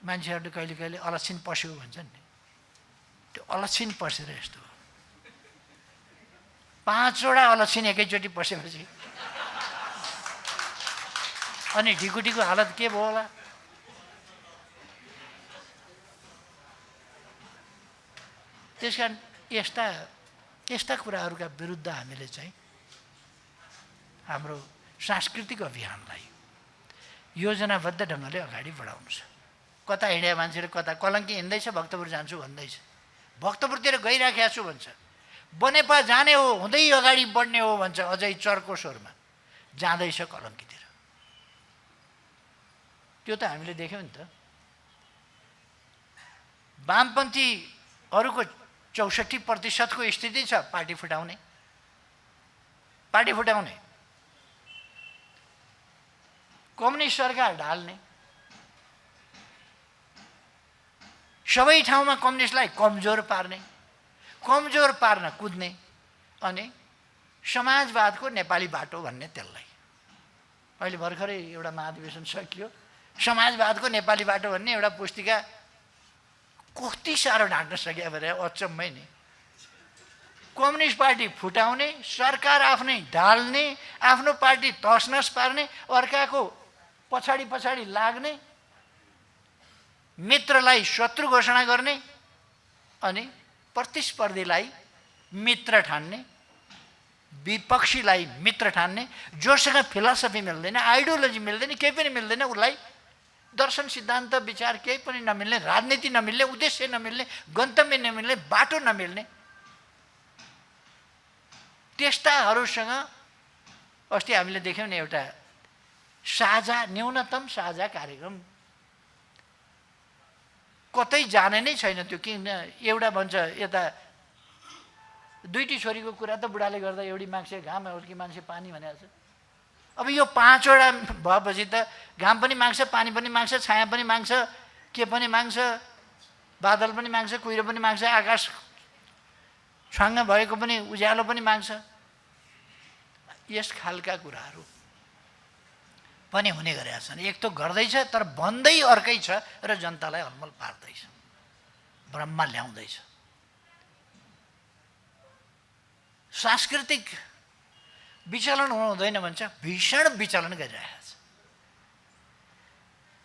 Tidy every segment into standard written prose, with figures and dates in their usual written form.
मान्छेहरूले कहिले कहिले अलक्षिन पस्यो भन्छन् नि, त्यो अलक्षिन पसेर यस्तो हो। 5वटा अलक्षिन एकैचोटि पसेपछि अनि ढिकुटीको हालत के भयो होला? त्यसकारण यस्ता कुराहरूका विरुद्ध हामीले चाहिँ हाम्रो सांस्कृतिक अभियानलाई योजनाबद्ध ढङ्गले अगाडि बढाउनु छ। कता हिँड्या मान्छेले कता कलङ्की हिँड्दैछ, भक्तपुर जान्छु भन्दैछ, भक्तपुरतिर गइराखेको छु भन्छ, बनेपा जाने हो, हुँदै अगाडि बढ्ने हो भन्छ, अझै चर्को स्वरमा जाँदैछ कलङ्कीतिर। त्यो त हामीले देख्यौँ नि त। वामपन्थीहरूको 64% स्थिति छ पार्टी फुटाउने। कम्युनिस्ट सरकार ढाल्ने, सबै ठाउँमा कम्युनिस्टलाई कमजोर पार्न कुद्ने, अनि समाजवादको नेपाली बाटो भन्ने त्यसलाई। अहिले भर्खरै एउटा महाधिवेशन सकियो, समाजवादको नेपाली बाटो भन्ने एउटा पुस्तिका कति साह्रो ढाँट्न सक्यो भने अचम्मै नि। कम्युनिस्ट पार्टी फुटाउने, सरकार आफ्नै ढाल्ने, आफ्नो पार्टी तसनस पार्ने, अर्काको पछाडि लाग्ने, मित्रलाई शत्रु घोषणा गर्ने, अनि प्रतिस्पर्धीलाई मित्र ठान्ने, विपक्षीलाई मित्र ठान्ने, जोसँग फिलोसफी मिल्दैन, आइडियोलोजी मिल्दैन, केही पनि मिल्दैन, उसलाई दर्शन सिद्धान्त विचार केही पनि नमिल्ने, राजनीति नमिल्ने, उद्देश्य नमिल्ने, गन्तव्य नमिल्ने, बाटो नमिल्ने, त्यस्ताहरूसँग अस्ति हामीले देख्यौँ नि एउटा न्यूनतम साझा कार्यक्रम। कतै जाने नै छैन त्यो। किन एउटा भन्छ यता दुईटी छोरीको कुरा त बुढाले गर्दा एउटी माग्छे घाम, अर्की मान्छे पानी भनेको छ। अब यो 5वटा भएपछि त घाम पनि माग्छ, पानी पनि माग्छ, छाया पनि माग्छ, के पनि माग्छ, बादल पनि माग्छ, कुहिरो पनि माग्छ, आकाश छाङ्ग भएको पनि उज्यालो पनि माग्छ। यस खालका कुराहरू पनि हुने गरेका छन्। एक त गर्दैछ तर भन्दै अर्कै छ र जनतालाई हलमल पार्दैछ, भ्रममा ल्याउँदैछ। सांस्कृतिक विचलन हुनु हुँदैन भन्छ, भीषण विचलन गरिरहेको छ।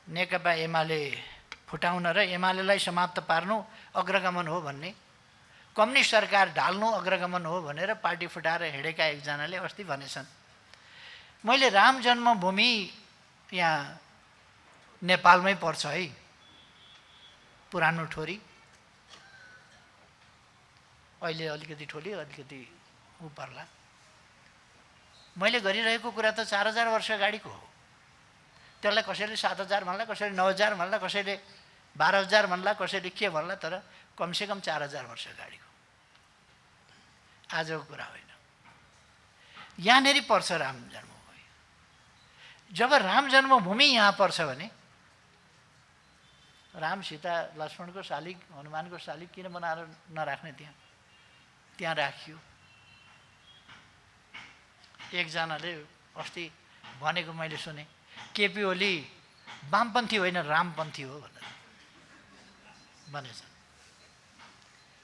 नेकपा एमाले फुटाउन र एमालेलाई समाप्त पार्नु अग्रगमन हो भन्ने, कम्युनिस्ट सरकार ढाल्नु अग्रगमन हो भनेर पार्टी फुटाएर हिँडेका एकजनाले अस्ति भनेछन्, मैले राम जन्मभूमि यहाँ नेपालमै पर्छ है, पुरानो ठोरी, अहिले अलिकति ठोली अलिकति उ पर्ला, मैले गरिरहेको कुरा त 4000 वर्ष अगाडिको हो। त्यसलाई कसैले 7000 भन्ला, कसैले 9000 भन्ला, कसैले 12000 भन्ला, कसैले के भन्ला, तर कमसेकम 4000 वर्ष अगाडिको आजको कुरा होइन। यहाँनेरि पर्छ राम जन्मभूमि। जब राम जन्मभूमि यहाँ पर्छ भने राम सीता लक्ष्मणको शालिग हनुमानको शालिग किन बनाएर नराख्ने? त्यहाँ राखियो। एकजनाले अस्ति भनेको मैले सुने, केपी ओली वामपन्थी होइन रामपन्थी हो भनेछ।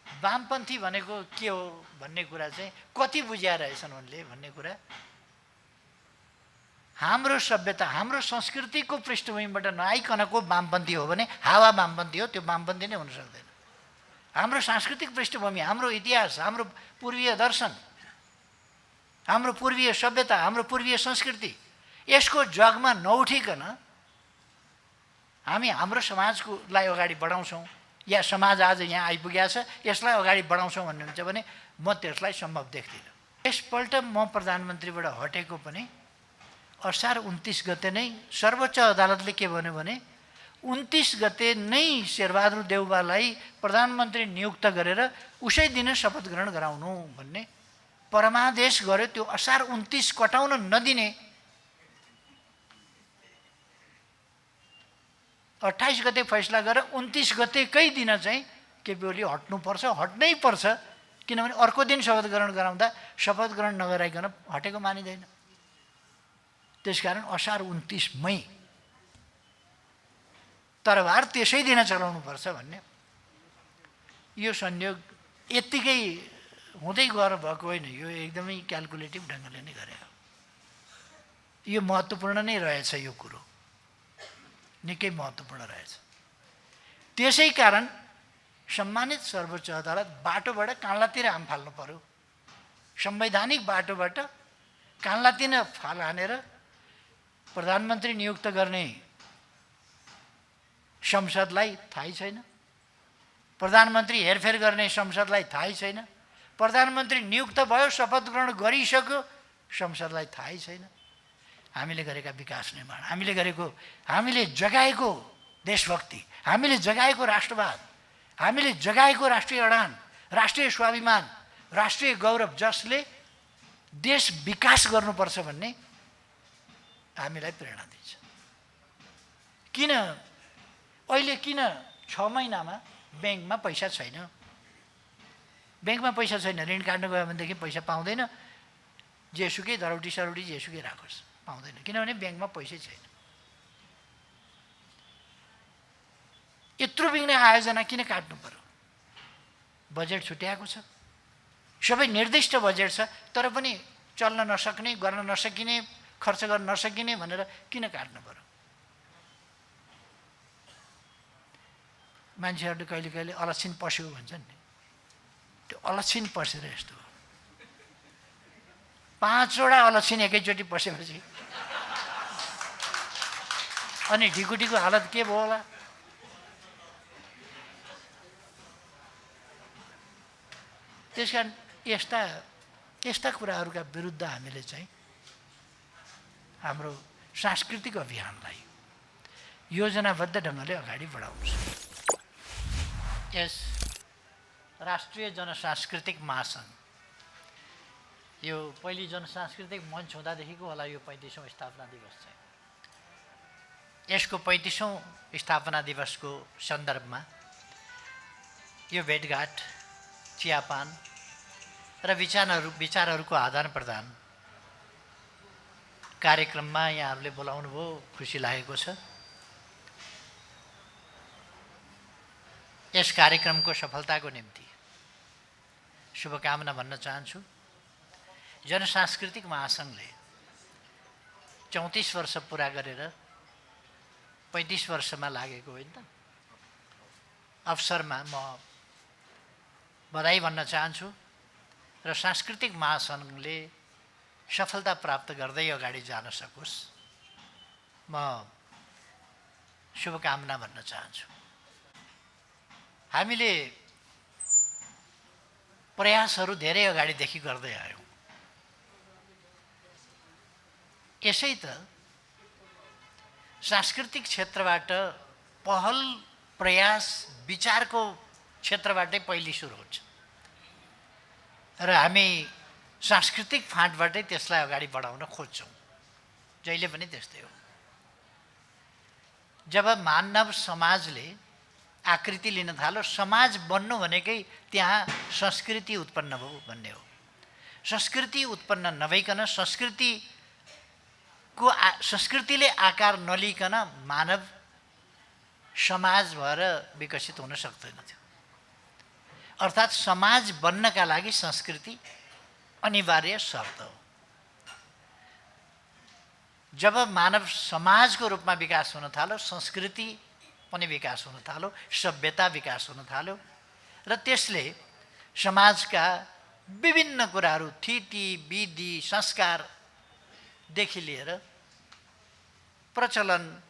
वामपन्थी भनेको के हो भन्ने कुरा चाहिँ कति बुझिया रहेछन् उनले भन्ने कुरा। हाम्रो सभ्यता हाम्रो संस्कृतिको पृष्ठभूमिबाट नआइकनको वामपन्थी हो भने हावा वामपन्थी हो, त्यो वामपन्थी नै हुन सक्दैन। हाम्रो सांस्कृतिक पृष्ठभूमि, हाम्रो इतिहास, हाम्रो पूर्वीय दर्शन, हाम्रो पूर्वीय सभ्यता, हाम्रो पूर्वीय संस्कृति, यसको जगमा नउठिकन हामी हाम्रो समाजलाई अगाडि बढाउँछौँ या समाज आज यहाँ आइपुगेको छ यसलाई अगाडि बढाउँछौँ भन्नुहुन्छ भने म त्यसलाई सम्भव देख्दिनँ। यसपल्ट म प्रधानमन्त्रीबाट हटेको पनि असार 29 गते नै सर्वोच्च अदालतले के भन्यो भने 29 गते नै शेरबहादुर देउवालाई प्रधानमन्त्री नियुक्त गरेर उसै दिन शपथ ग्रहण गराउनु भन्ने परमादेश गर्यो। त्यो असार 29 कटाउन नदिने 28 गते फैसला गरेर 29 गतेकै दिन चाहिँ केपी ओली हट्नुपर्छ, हट्नै पर्छ, किनभने अर्को दिन शपथ ग्रहण गराउँदा शपथ ग्रहण नगराइकन हटेको मानिँदैन। त्यसकारण असार 29 मई तरबार त्यसै दिन चलाउनुपर्छ भन्ने यो संयोग यत्तिकै हुँदै गएर भएको होइन, यो एकदमै क्यालकुलेटिभ ढङ्गले नै गरे हो। यो महत्त्वपूर्ण नै रहेछ, यो कुरो निकै महत्त्वपूर्ण रहेछ। त्यसै कारण सम्मानित सर्वोच्च अदालत बाटोबाट कान्लातिर हाम फाल्नु पर्यो। संवैधानिक बाटोबाट कान्लातिर फाल हानेर प्रधानमन्त्री नियुक्त गर्ने संसदलाई थाहै छैन, प्रधानमन्त्री हेरफेर गर्ने संसदलाई थाहै छैन, प्रधानमन्त्री नियुक्त भयो, शपथ ग्रहण गरिसक्यो, संसदलाई थाहै छैन। हामीले गरेका विकास निर्माण, हामीले जगाएको देशभक्ति, हामीले जगाएको राष्ट्रवाद, हामीले जगाएको राष्ट्रिय अडान, राष्ट्रिय स्वाभिमान, राष्ट्रिय गौरव, जसले देश विकास गर्नुपर्छ भन्ने हामीलाई प्रेरणा दिन्छ। अहिले किन 6 महिनामा ब्याङ्कमा पैसा छैन? ब्याङ्कमा पैसा छैन, ऋण काट्न गयो भनेदेखि पैसा पाउँदैन, जेसुकै धरौटी सरौटी जेसुकै राखोस्, पाउँदैन, किनभने ब्याङ्कमा पैसै छैन। यत्रो बिग्ने आयोजना किन काट्नु पर्यो? बजेट छुट्याएको छ, सबै निर्दिष्ट बजेट छ, तर पनि चल्न नसक्ने, गर्न नसकिने, खर्च गर्न नसकिने भनेर किन काट्नु पर्यो? मान्छेहरूले कहिले कहिले अलक्षिन पस्यो भन्छन् नि, त्यो अलक्षिन पसेर यस्तो हो। 5वटा अलक्षिन एकैचोटि पसेपछि अनि ढिकुटीको हालत के भयो होला? त्यस कारण यस्ता कुराहरूका विरुद्ध हामीले चाहिँ हाम्रो सांस्कृतिक अभियानलाई योजनाबद्ध ढङ्गले अगाडि बढाउनु छ। यस राष्ट्रिय जनसांस्कृतिक महासङ्घ, यो पहिली जनसांस्कृतिक मञ्च हुँदादेखिको होला यो 35औं स्थापना दिवस चाहिँ। यसको 35औं स्थापना दिवसको सन्दर्भमा यो भेटघाट, चियापान र विचारहरूको आदान प्रदान कार्यक्रममा यहाँहरूले बोलाउनु भयो, खुसी लागेको छ। यस कार्यक्रमको सफलताको निम्ति शुभकामना भन्न चाहन्छु। जनसांस्कृतिक महासङ्घले 34 वर्ष पुरा गरेर 35 वर्षमा लागेको होइन त अवसरमा म बधाई भन्न चाहन्छु र सांस्कृतिक महासङ्घले सफलता प्राप्त गर्दै अगाडि जान सकोस्, म शुभकामना भन्न चाहन्छु। हामीले प्रयासहरू धेरै अगाडिदेखि गर्दै आयौँ। यसै त सांस्कृतिक क्षेत्रबाट पहल, प्रयास, विचारको क्षेत्रबाटै पहिले सुरु हुन्छ र हामी सांस्कृतिक फाँटबाटै त्यसलाई अगाडि बढाउन खोज्छौँ। जहिले पनि त्यस्तै हो। जब मानव समाजले आकृति लिन थाल्यो, समाज बन्नु भनेकै त्यहाँ संस्कृति उत्पन्न भयो भन्ने हो। संस्कृति उत्पन्न नभइकन, संस्कृतिले आकार नलिकन मानव समाज भएर विकसित हुन सक्दैन थियो। अर्थात् समाज बन्नका लागि संस्कृति अनिवार्य शर्त हो। जब मानव समाजको रूपमा विकास हुन थाल्यो, संस्कृति पनि विकास हुन थाल्यो, सभ्यता विकास हुन थाल्यो र त्यसले समाजका विभिन्न कुराहरू, थिति, विधि, संस्कारदेखि लिएर प्रचलन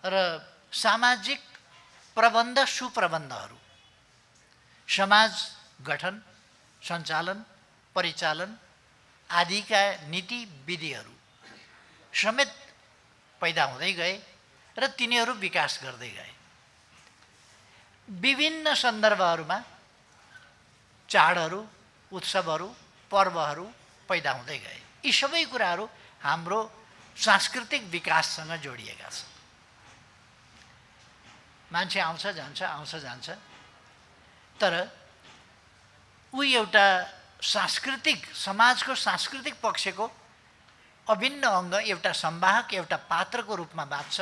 र सामाजिक प्रबन्ध, सुप्रबन्धहरू, समाज गठन, सञ्चालन, परिचालन आदिका नीति विधिहरू समेत पैदा हुँदै गए र तिनीहरू विकास गर्दै गए। विभिन्न सन्दर्भहरूमा चाडहरू, उत्सवहरू, पर्वहरू पैदा हुँदै गए। यी सबै कुराहरू हाम्रो सांस्कृतिक विकाससँग जोडिएका छन्। मान्छे आउँछ जान्छ, तर ऊ एउटा समाजको सांस्कृतिक पक्षको अभिन्न अङ्ग, एउटा संवाहक, एउटा पात्रको रूपमा बाँच्छ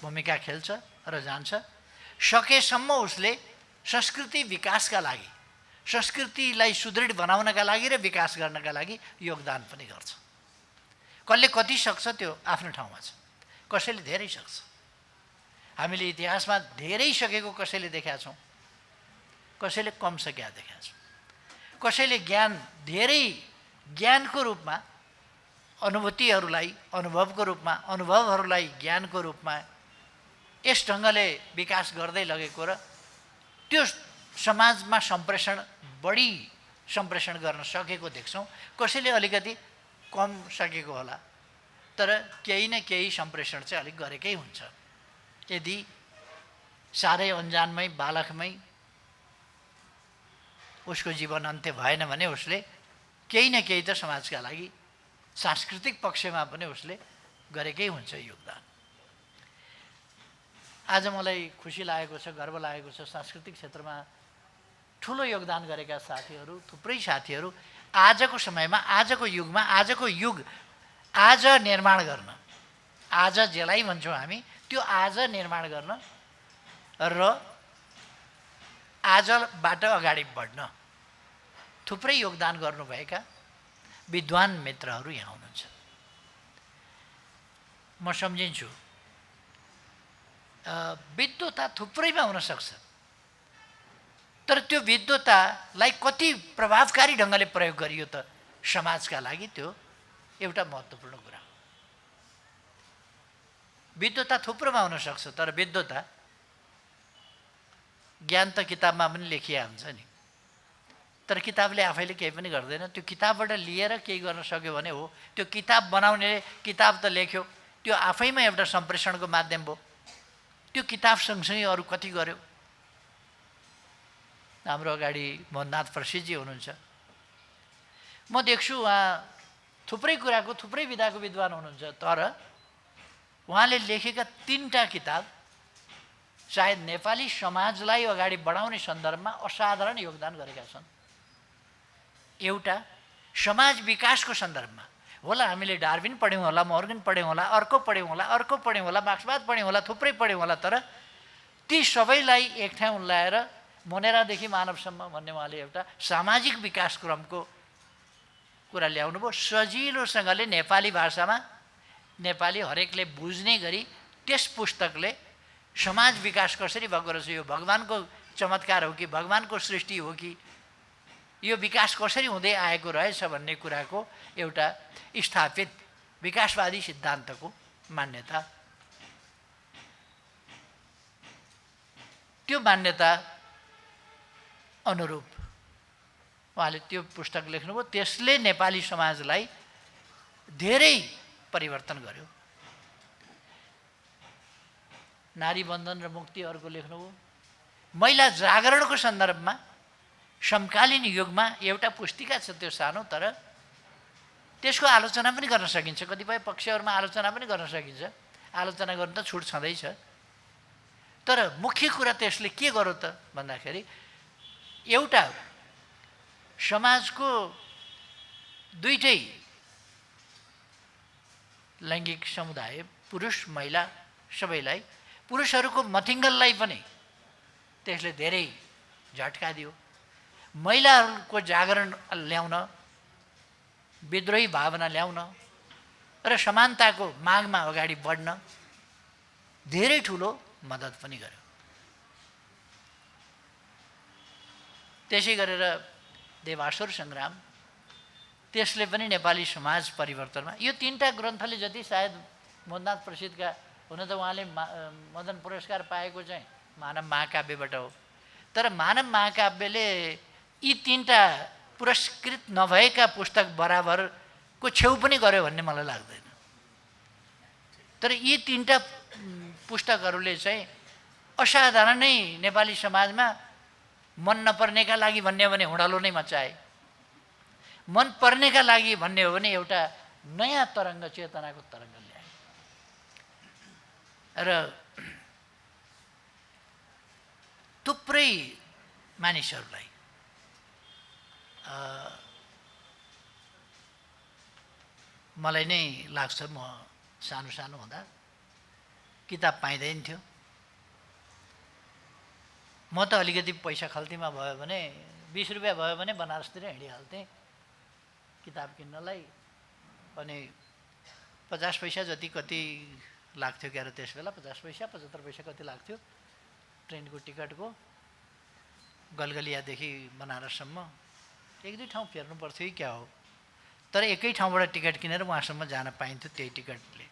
भूमिका खेल्छ र जान्छ। सकेसम्म उसले संस्कृति विकासका लागि, संस्कृतिलाई सुदृढ बनाउनका लागि र विकास गर्नका लागि योगदान पनि गर्छ। कसले कति सक्छ त्यो आफ्नो ठाउँमा छ, कसैले धेरै सक्छ। हामीले इतिहासमा धेरै सकेको कसैले देखेका छौँ, कसैले कम सकेका देखेका छौँ। कसैले ज्ञान, धेरै ज्ञानको रूपमा, अनुभूतिहरूलाई अनुभवको रूपमा, अनुभवहरूलाई ज्ञानको रूपमा यस ढङ्गले विकास गर्दै लगेको र त्यो समाजमा सम्प्रेषण, बढी सम्प्रेषण गर्न सकेको देख्छौँ। कसैले अलिकति कम सकेको होला, तर केही न केही सम्प्रेषण चाहिँ अलिक गरेकै हुन्छ। यदि साह्रै अन्जानमै, बालकमै उसको जीवन अन्त्य भएन भने उसले केही न केही त समाजका लागि, सांस्कृतिक पक्षमा पनि उसले गरेकै हुन्छ योगदान। आज मलाई खुसी लागेको छ, गर्व लागेको छ, सांस्कृतिक क्षेत्रमा ठुलो योगदान गरेका साथीहरू, थुप्रै साथीहरू आजको समयमा, आजको युगमा, आजको युग आज निर्माण गर्न, आज जेलाई भन्छौँ हामी, त्यो आज निर्माण गर्न र आजबाट अगाडि बढ्न थुप्रै योगदान गर्नुभएका विद्वान मित्रहरू यहाँ हुनुहुन्छ। म सम्झिन्छु विद्वता थुप्रैमा हुनसक्छ, तर त्यो विद्वतालाई कति प्रभावकारी ढङ्गले प्रयोग गरियो त समाजका लागि, त्यो एउटा महत्त्वपूर्ण कुरा हो। विद्वता थुप्रोमा हुनसक्छ, तर विद्वता ज्ञान त किताबमा पनि लेखिया हुन्छ नि, तर किताबले आफैले केही पनि गर्दैन। त्यो किताबबाट लिएर केही गर्न सक्यो भने हो। त्यो किताब बनाउनेले किताब त लेख्यो, त्यो आफैमा एउटा सम्प्रेषणको माध्यम भयो। त्यो किताब सँगसँगै अरू कति गर्यो। हाम्रो अगाडि मोहननाथ प्रसिद्धजी हुनुहुन्छ, म देख्छु उहाँ थुप्रै कुराको, थुप्रै विधाको विद्वान हुनुहुन्छ, तर उहाँले लेखेका 3टा किताब सायद नेपाली समाजलाई अगाडि बढाउने सन्दर्भमा असाधारण योगदान गरेका छन्। एउटा समाज विकासको सन्दर्भमा होला, हामीले डार्विन पढ्यौँ होला, मोर्गन पढ्यौँ होला, अर्को पढ्यौँ होला, अर्को पढ्यौँ होला, मार्क्सवाद पढ्यौँ होला, थुप्रै पढ्यौँ होला, तर ती सबैलाई एक ठाउँ ल्याएर मोनेरादेखि मानवसम्म भन्ने उहाँले एउटा सामाजिक विकास क्रमको कुरा ल्याउनु भयो। सजिलोसँगले नेपाली भाषामा, नेपाली हरेकले बुझ्ने गरी त्यस पुस्तकले समाज विकास कसरी भएको रहेछ, यो भगवानको चमत्कार हो कि भगवानको सृष्टि हो कि यो विकास कसरी हुँदै आएको रहेछ भन्ने कुराको एउटा स्थापित विकासवादी सिद्धान्तको मान्यता, त्यो मान्यता अनुरूप उहाँले त्यो पुस्तक लेख्नुभयो। त्यसले नेपाली समाजलाई धेरै परिवर्तन गर्यो। नारी बन्धन र मुक्ति अर्को लेख्नुभयो। महिला जागरणको सन्दर्भमा समकालीन युगमा एउटा पुस्तिका छ, त्यो सानो, तर त्यसको आलोचना पनि गर्न सकिन्छ। कतिपय पक्षहरूमा आलोचना पनि गर्न सकिन्छ, आलोचना गर्नु त छुट छँदैछ, तर मुख्य कुरा त्यसले के गर्यो त भन्दाखेरि एउटा समाजको दुईटै लैङ्गिक समुदाय, पुरुष महिला सबैलाई, पुरुषहरूको मथिङ्गललाई पनि त्यसले धेरै झट्का दियो। महिलाहरूको जागरण ल्याउन, विद्रोही भावना ल्याउन र समानताको मागमा अगाडि बढ्न धेरै ठुलो मद्दत पनि गर्यो। त्यसै गरेर देवासुर सङ्ग्राम, त्यसले पनि नेपाली समाज परिवर्तनमा, यो 3टा ग्रन्थले जति सायद मोहननाथ प्रसिद्धका, हुन त उहाँले मदन पुरस्कार पाएको चाहिँ मानव महाकाव्यबाट हो, तर मानव महाकाव्यले यी 3टा पुरस्कृत नभएका पुस्तक बराबरको छेउ पनि गर्यो भन्ने मलाई लाग्दैन। तर यी 3टा पुस्तकहरूले चाहिँ असाधारणै नेपाली समाजमा मन नपर्नेका लागि भन्ने हो भने हुँडालो नै मचाए, मन पर्नेका लागि भन्ने हो भने एउटा नयाँ तरङ्ग, चेतनाको तरङ्ग ल्याए। र थुप्रै मानिसहरूलाई मलाई नै लाग्छ, म सानो सानो हुँदा किताब पाइँदैन थियो। म त अलिकति पैसा खल्तीमा भयो भने 20 रुपियाँ भयो भने बनारसतिर हिँडिहाल्थेँ किताब किन्नलाई। अनि 50 पैसा जति कति लाग्थ्यो क्यारे त्यस बेला, 50 पैसा 75 पैसा कति लाग्थ्यो ट्रेनको टिकटको। गलगलियादेखि बनारससम्म 1-2 ठाउँ फेर्नु पर्थ्यो कि क्या हो, तर एकै ठाउँबाट टिकट किनेर उहाँसम्म जान पाइन्थ्यो त्यही टिकटले।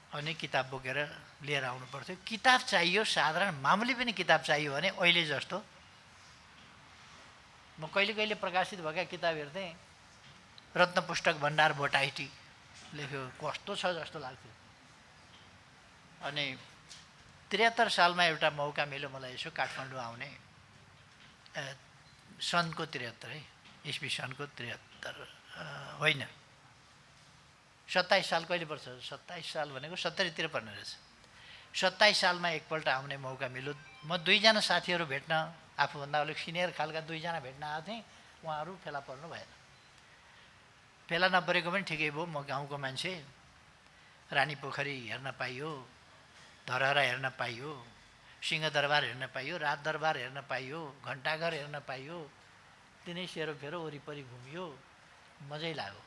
अनि किताब बोकेर लिएर आउनु पर्थ्यो। किताब चाहियो, साधारण मामुली पनि किताब चाहियो भने अहिले जस्तो म कहिले कहिले प्रकाशित भएका किताब हेर्थेँ, रत्न पुस्तक भण्डार भोटाइटी लेख्यो, कस्तो छ जस्तो लाग्थ्यो। अनि 73 सालमा एउटा मौका मिल्यो मलाई यसो काठमाडौँ आउने, सनको 73 है, इस्वी सनको 73 होइन 27 साल कहिले पर्छ, 27 साल भनेको 70 पर्ने रहेछ। 27 सालमा एकपल्ट आउने मौका मिल्यो। म 2 जना साथीहरू भेट्न, आफूभन्दा अलिक सिनियर खालका 2 जना भेट्न आएको थिएँ, उहाँहरू फेला पर्नु भएन। फेला नपरेको पनि ठिकै भयो, म गाउँको मान्छे, रानी पोखरी हेर्न पाइयो, धरहरा हेर्न पाइयो, सिंहदरबार हेर्न पाइयो, राज दरबार हेर्न पाइयो, घण्टाघर हेर्न पाइयो, तिनै सेरोफेरो वरिपरि घुमियो, मजै लाग्यो।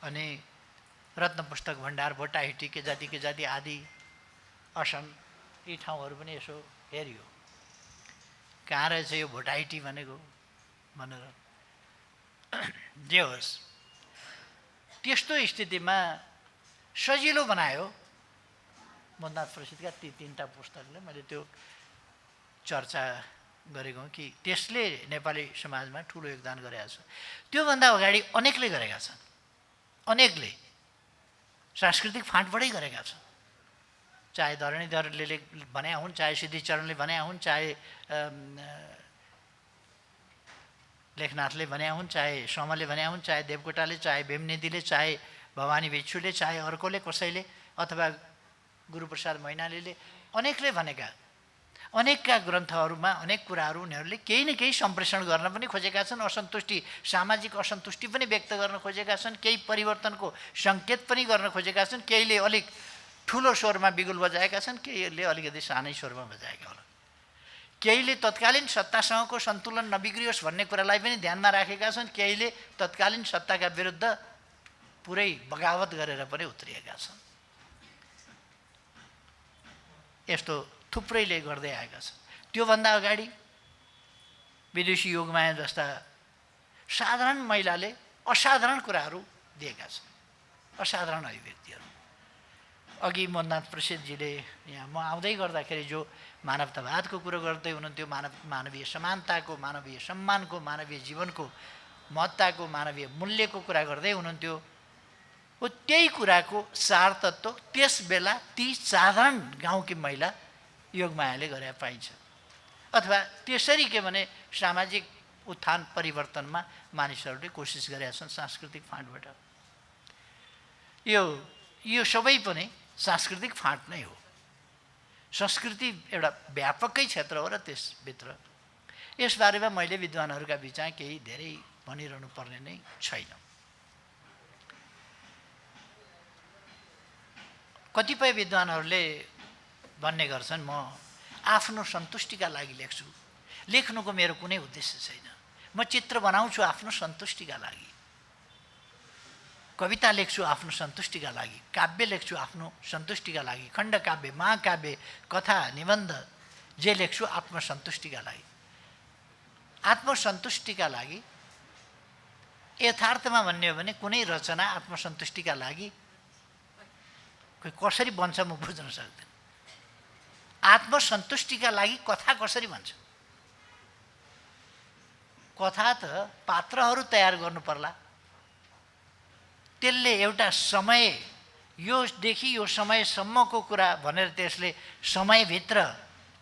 अनि रत्न पुस्तक भण्डार भोटाइटी के जाति आदि असन यी ठाउँहरू पनि यसो हेरियो, कहाँ रहेछ यो भोटाइटी भनेको भनेर। जे होस्, त्यस्तो स्थितिमा सजिलो बनायो मदनाथ प्रसिद्धका ती 3टा पुस्तकले। मैले त्यो चर्चा गरेको कि त्यसले नेपाली समाजमा ठुलो योगदान गरेका छ। त्योभन्दा अगाडि अनेकले गरेका छन्, अनेकले सांस्कृतिक फाँटबाटै गरेका छन्। चाहे धरणीधरले भने हुन्, चाहे सिद्धिचरणले भने हुन्, चाहे लेखनाथले भने हुन्, चाहे समले भने हुन्, चाहे देवकोटाले, चाहे भीमनिधिले, चाहे भवानी भिक्षुले, चाहे अर्कोले कसैले, अथवा गुरुप्रसाद मैनालीले, अनेकले भनेका अनेकका ग्रन्थहरूमा अनेक कुराहरू उनीहरूले केही न केही सम्प्रेषण गर्न पनि खोजेका छन्। असन्तुष्टि, सामाजिक असन्तुष्टि पनि व्यक्त गर्न खोजेका छन्, केही परिवर्तनको सङ्केत पनि गर्न खोजेका छन्। केहीले अलिक ठुलो स्वरमा बिगुल बजाएका छन्, केहीले अलिकति सानै स्वरमा बजाएका होला। केहीले तत्कालीन सत्तासँगको सन्तुलन नबिग्रियोस् भन्ने कुरालाई पनि ध्यानमा राखेका छन्, केहीले तत्कालीन सत्ताका विरुद्ध पुरै बगावत गरेर पनि उत्रिएका छन्। यस्तो थुप्रैले गर्दै आएका छन्। त्योभन्दा अगाडि विदुषी योगमाया जस्ता साधारण महिलाले असाधारण कुराहरू दिएका छन्, असाधारण अभिव्यक्तिहरू। अघि मदनाथ प्रसिद्धजीले यहाँ म आउँदै गर्दाखेरि जो मानवतावादको कुरो गर्दै हुनुहुन्थ्यो, मानवीय समानताको, मानवीय सम्मानको, मानवीय जीवनको महत्ताको, मानवीय मूल्यको कुरा गर्दै हुनुहुन्थ्यो। हो त्यही कुराको सार तत्त्व त्यस बेला ती साधारण गाउँकी महिला योगमायाले गरे पाइन्छ। अथवा त्यसरी के भने सामाजिक उत्थान परिवर्तनमा मानिसहरूले कोसिस गरेका छन् सांस्कृतिक फाँटबाट। यो सबै पनि सांस्कृतिक फाँट नै हो। संस्कृति एउटा व्यापकै क्षेत्र हो र त्यसभित्र यसबारेमा मैले विद्वानहरूका बिचमा केही धेरै भनिरहनु पर्ने नै छैन। कतिपय विद्वानहरूले भन्ने गर्छन् म आफ्नो सन्तुष्टिका लागि लेख्छु, लेख्नुको मेरो कुनै उद्देश्य छैन, म चित्र बनाउँछु आफ्नो सन्तुष्टिका लागि, कविता लेख्छु आफ्नो सन्तुष्टिका लागि, काव्य लेख्छु आफ्नो सन्तुष्टिका लागि, खण्डकाव्य, महाकाव्य, कथा, निबन्ध जे लेख्छु आत्मसन्तुष्टिका लागि। आत्मसन्तुष्टिका लागि यथार्थमा भन्ने हो भने कुनै रचना आत्मसन्तुष्टिका लागि कसरी बन्छ म बुझ्न सक्दैन। आत्मसन्तुष्टिका लागि कथा कसरी बन्छ? कथा त पात्रहरू तयार गर्नु पर्ला, त्यसले एउटा समय, योदेखि यो समयसम्मको कुरा भनेर त्यसले समयभित्र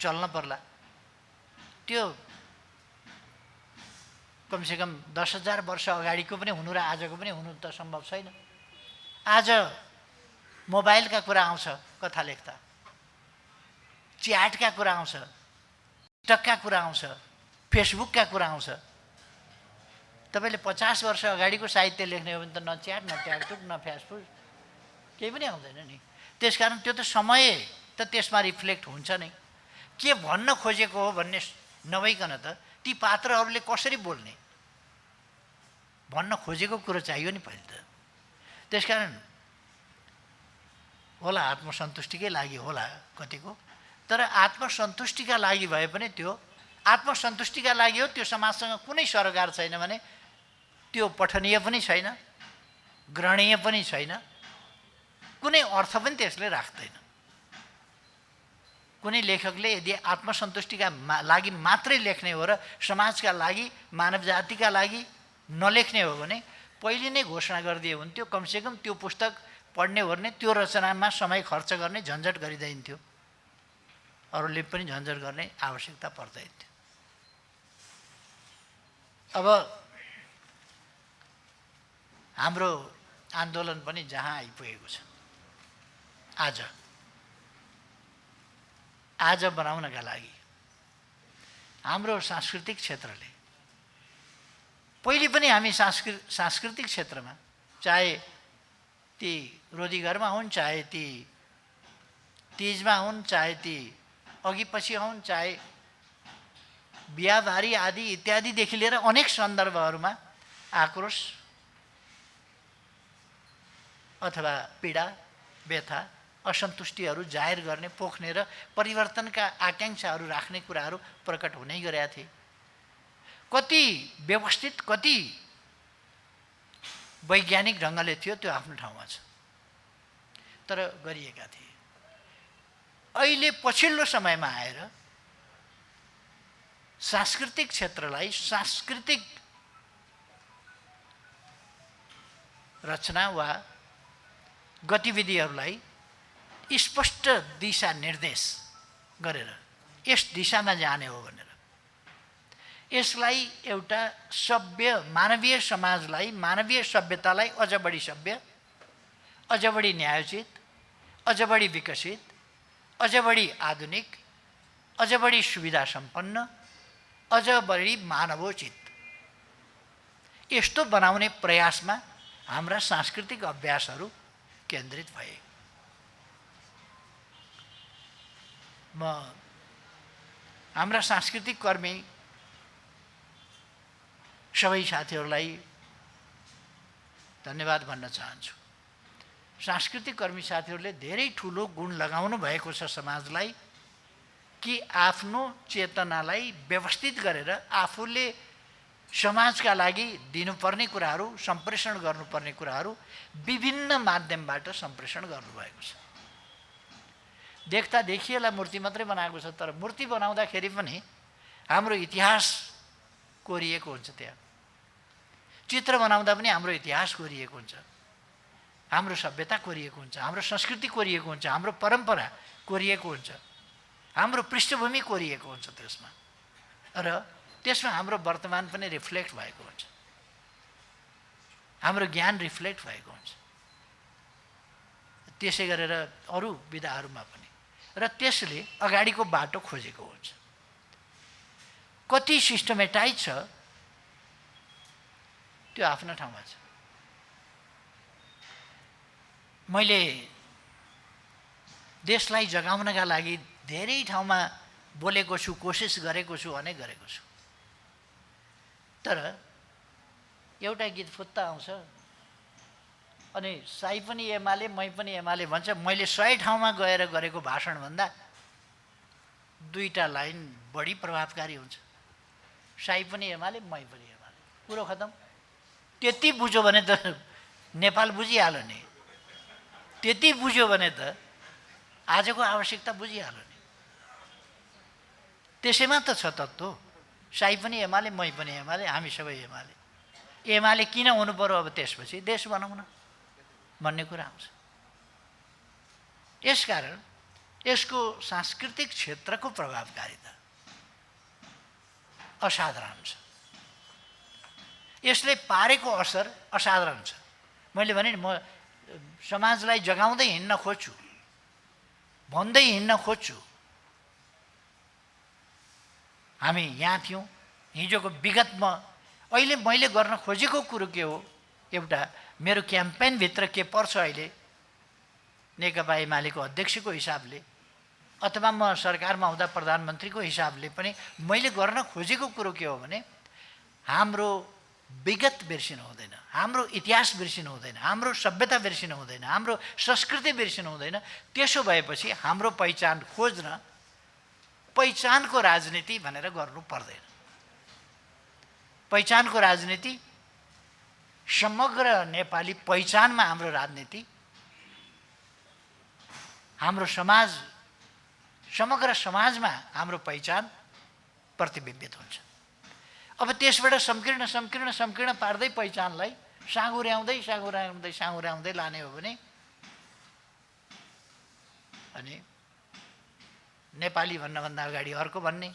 चल्न पर्ला। त्यो कमसेकम 10,000 वर्ष अगाडिको पनि हुनु र आजको पनि हुनु त सम्भव छैन। आज मोबाइलका कुरा आउँछ कथा लेख्दा, च्याटका कुरा आउँछ, टिकटकका कुरा आउँछ, फेसबुकका कुरा आउँछ। तपाईँले 50 वर्ष अगाडिको साहित्य लेख्ने हो भने त न च्याट, न टिकटक, न फेसबुक, केही पनि आउँदैन नि। त्यसकारण त्यो त समय त त्यसमा रिफ्लेक्ट हुन्छ नै। के भन्न खोजेको हो भन्ने नभइकन त ती पात्रहरूले कसरी बोल्ने भन्न खोजेको कुरो चाहियो नि पहिले त। त्यसकारण होला आत्मसन्तुष्टिकै लागि होला कतिको, तर आत्मसन्तुष्टिका लागि भए पनि त्यो आत्मसन्तुष्टिका लागि हो, त्यो समाजसँग कुनै सरोकार छैन भने त्यो पठनीय पनि छैन, ग्रहणीय पनि छैन, कुनै अर्थ पनि त्यसले राख्दैन। कुनै लेखकले यदि आत्मसन्तुष्टिका लागि मात्रै लेख्ने हो र समाजका लागि मानव जातिका लागि नलेख्ने हो भने पहिले नै घोषणा गरिदिए हुन्थ्यो। कमसेकम त्यो पुस्तक पढ्ने ओर्ने त्यो रचनामा समय खर्च गर्ने झन्झट गरिदिन्थ्यो, अरूले पनि झन्झट गर्ने आवश्यकता पर्दैन थियो। अब हाम्रो आन्दोलन पनि जहाँ आइपुगेको छ, आज बनाउनका लागि हाम्रो सांस्कृतिक क्षेत्रले, पहिले पनि हामी सांस्कृतिक क्षेत्रमा, चाहे ती रोदीघरमा हुन्, चाहे ती तीजमा हुन्, चाहे ती अघि पछि हुन्, चाहे बिहाबारी आदि इत्यादिदेखि लिएर अनेक सन्दर्भहरूमा आक्रोश अथवा पीडा, व्यथा, असन्तुष्टिहरू जाहेर गर्ने, पोख्ने र परिवर्तनका आकाङ्क्षाहरू राख्ने कुराहरू प्रकट हुनै गरेका थिए। कति व्यवस्थित, कति वैज्ञानिक ढङ्गले थियो त्यो आफ्नो ठाउँमा छ, तर गरिएका थिए। अहिले पछिल्लो समयमा आएर सांस्कृतिक क्षेत्रलाई, सांस्कृतिक रचना वा गतिविधिहरूलाई स्पष्ट दिशा निर्देश गरेर यस दिशामा जाने हो भनेर, यसलाई एउटा सभ्य मानवीय समाजलाई, मानवीय सभ्यतालाई अझ बढी सभ्य, अझ बढी न्यायोचित, अझ बढी विकसित, अझ बढी आधुनिक, अझ बढी सुविधा सम्पन्न, अझ बढी मानवोचित यस्तो बनाउने प्रयासमा हाम्रा सांस्कृतिक अभ्यासहरू केन्द्रित भए। म हाम्रा सांस्कृतिक कर्मी सबै साथीहरूलाई धन्यवाद भन्न चाहन्छु। सांस्कृतिक कर्मी साथीहरूले धेरै ठुलो गुण लगाउनु भएको छ समाजलाई, कि आफ्नो चेतनालाई व्यवस्थित गरेर आफूले समाजका लागि दिनुपर्ने कुराहरू, सम्प्रेषण गर्नुपर्ने कुराहरू विभिन्न माध्यमबाट सम्प्रेषण गर्नुभएको छ। देख्दा देखिएला मूर्ति मात्रै बनाएको छ, तर मूर्ति बनाउँदाखेरि पनि हाम्रो इतिहास कोरिएको हुन्छ। त्यहाँ चित्र बनाउँदा पनि हाम्रो इतिहास कोरिएको हुन्छ, हाम्रो सभ्यता कोरिएको हुन्छ, हाम्रो संस्कृति कोरिएको हुन्छ, हाम्रो परम्परा कोरिएको हुन्छ, हाम्रो पृष्ठभूमि कोरिएको हुन्छ त्यसमा, र त्यसमा हाम्रो वर्तमान पनि रिफ्लेक्ट भएको हुन्छ, हाम्रो ज्ञान रिफ्लेक्ट भएको हुन्छ। त्यसै गरेर अरू विधाहरूमा पनि, र त्यसले अगाडिको बाटो खोजेको हुन्छ। कति सिस्टमेटाइज छ त्यो आफ्नो ठाउँमा छ। मैले देशलाई जगाउनका लागि धेरै ठाउँमा बोलेको छु, कोसिस गरेको छु, अनेक गरेको छु, तर एउटा गीत फुत्ता आउँछ अनि साई पनि एमाले, मै पनि एमाले भन्छ। मैले 100 ठाउँमा गएर गरेको भाषणभन्दा 2टा लाइन बढी प्रभावकारी हुन्छ। साई पनि एमाले, मै पनि एमाले, कुरो खतम। त्यति बुझ्यो भने त नेपाल बुझिहाल्यो नि, त्यति बुझ्यो भने त आजको आवश्यकता बुझिहाल्यो नि। त्यसैमा त छ तत्त्व। साई पनि एमाले, मै पनि एमाले, हामी सबै एमाले। एमाले किन हुनु पर्यो अब त्यसपछि? देश बनाउन भन्ने कुरा आउँछ। यसकारण यसको सांस्कृतिक क्षेत्रको प्रभावकारिता असाधारण छ। यसले पारेको असर असाधारण छ। मैले भने नि, म समाजलाई जगाउँदै हिँड्न खोज्छु, भन्दै हिँड्न खोज्छु। हामी यहाँ थियौँ, हिजोको विगतमा अहिले मैले गर्न खोजेको कुरो के हो? एउटा मेरो क्याम्पेनभित्र के पर्छ अहिले? नेकपा एमालेको अध्यक्षको हिसाबले अथवा म सरकारमा हुँदा प्रधानमन्त्रीको हिसाबले पनि मैले गर्न खोजेको कुरो के हो भने हाम्रो विगत बिर्सिनु हुँदैन, हाम्रो इतिहास बिर्सिनु हुँदैन, हाम्रो सभ्यता बिर्सिनु हुँदैन, हाम्रो संस्कृति बिर्सिनु हुँदैन। त्यसो भएपछि हाम्रो पहिचान खोज्न पहिचानको राजनीति भनेर गर्नु पर्दैन। पहिचानको राजनीति समग्र नेपाली पहिचानमा हाम्रो राजनीति, हाम्रो समाज, समग्र समाजमा हाम्रो पहिचान प्रतिबिम्बित हुन्छ। अब त्यसबाट संकीर्ण संकीर्ण संकीर्ण पार्दै पहिचानलाई साँगुर्याउँदै साँगुर्याउँदै साँगुर्याउँदै लाने हो भने अनि नेपाली भन्नभन्दा अगाडि अर्को भन्ने,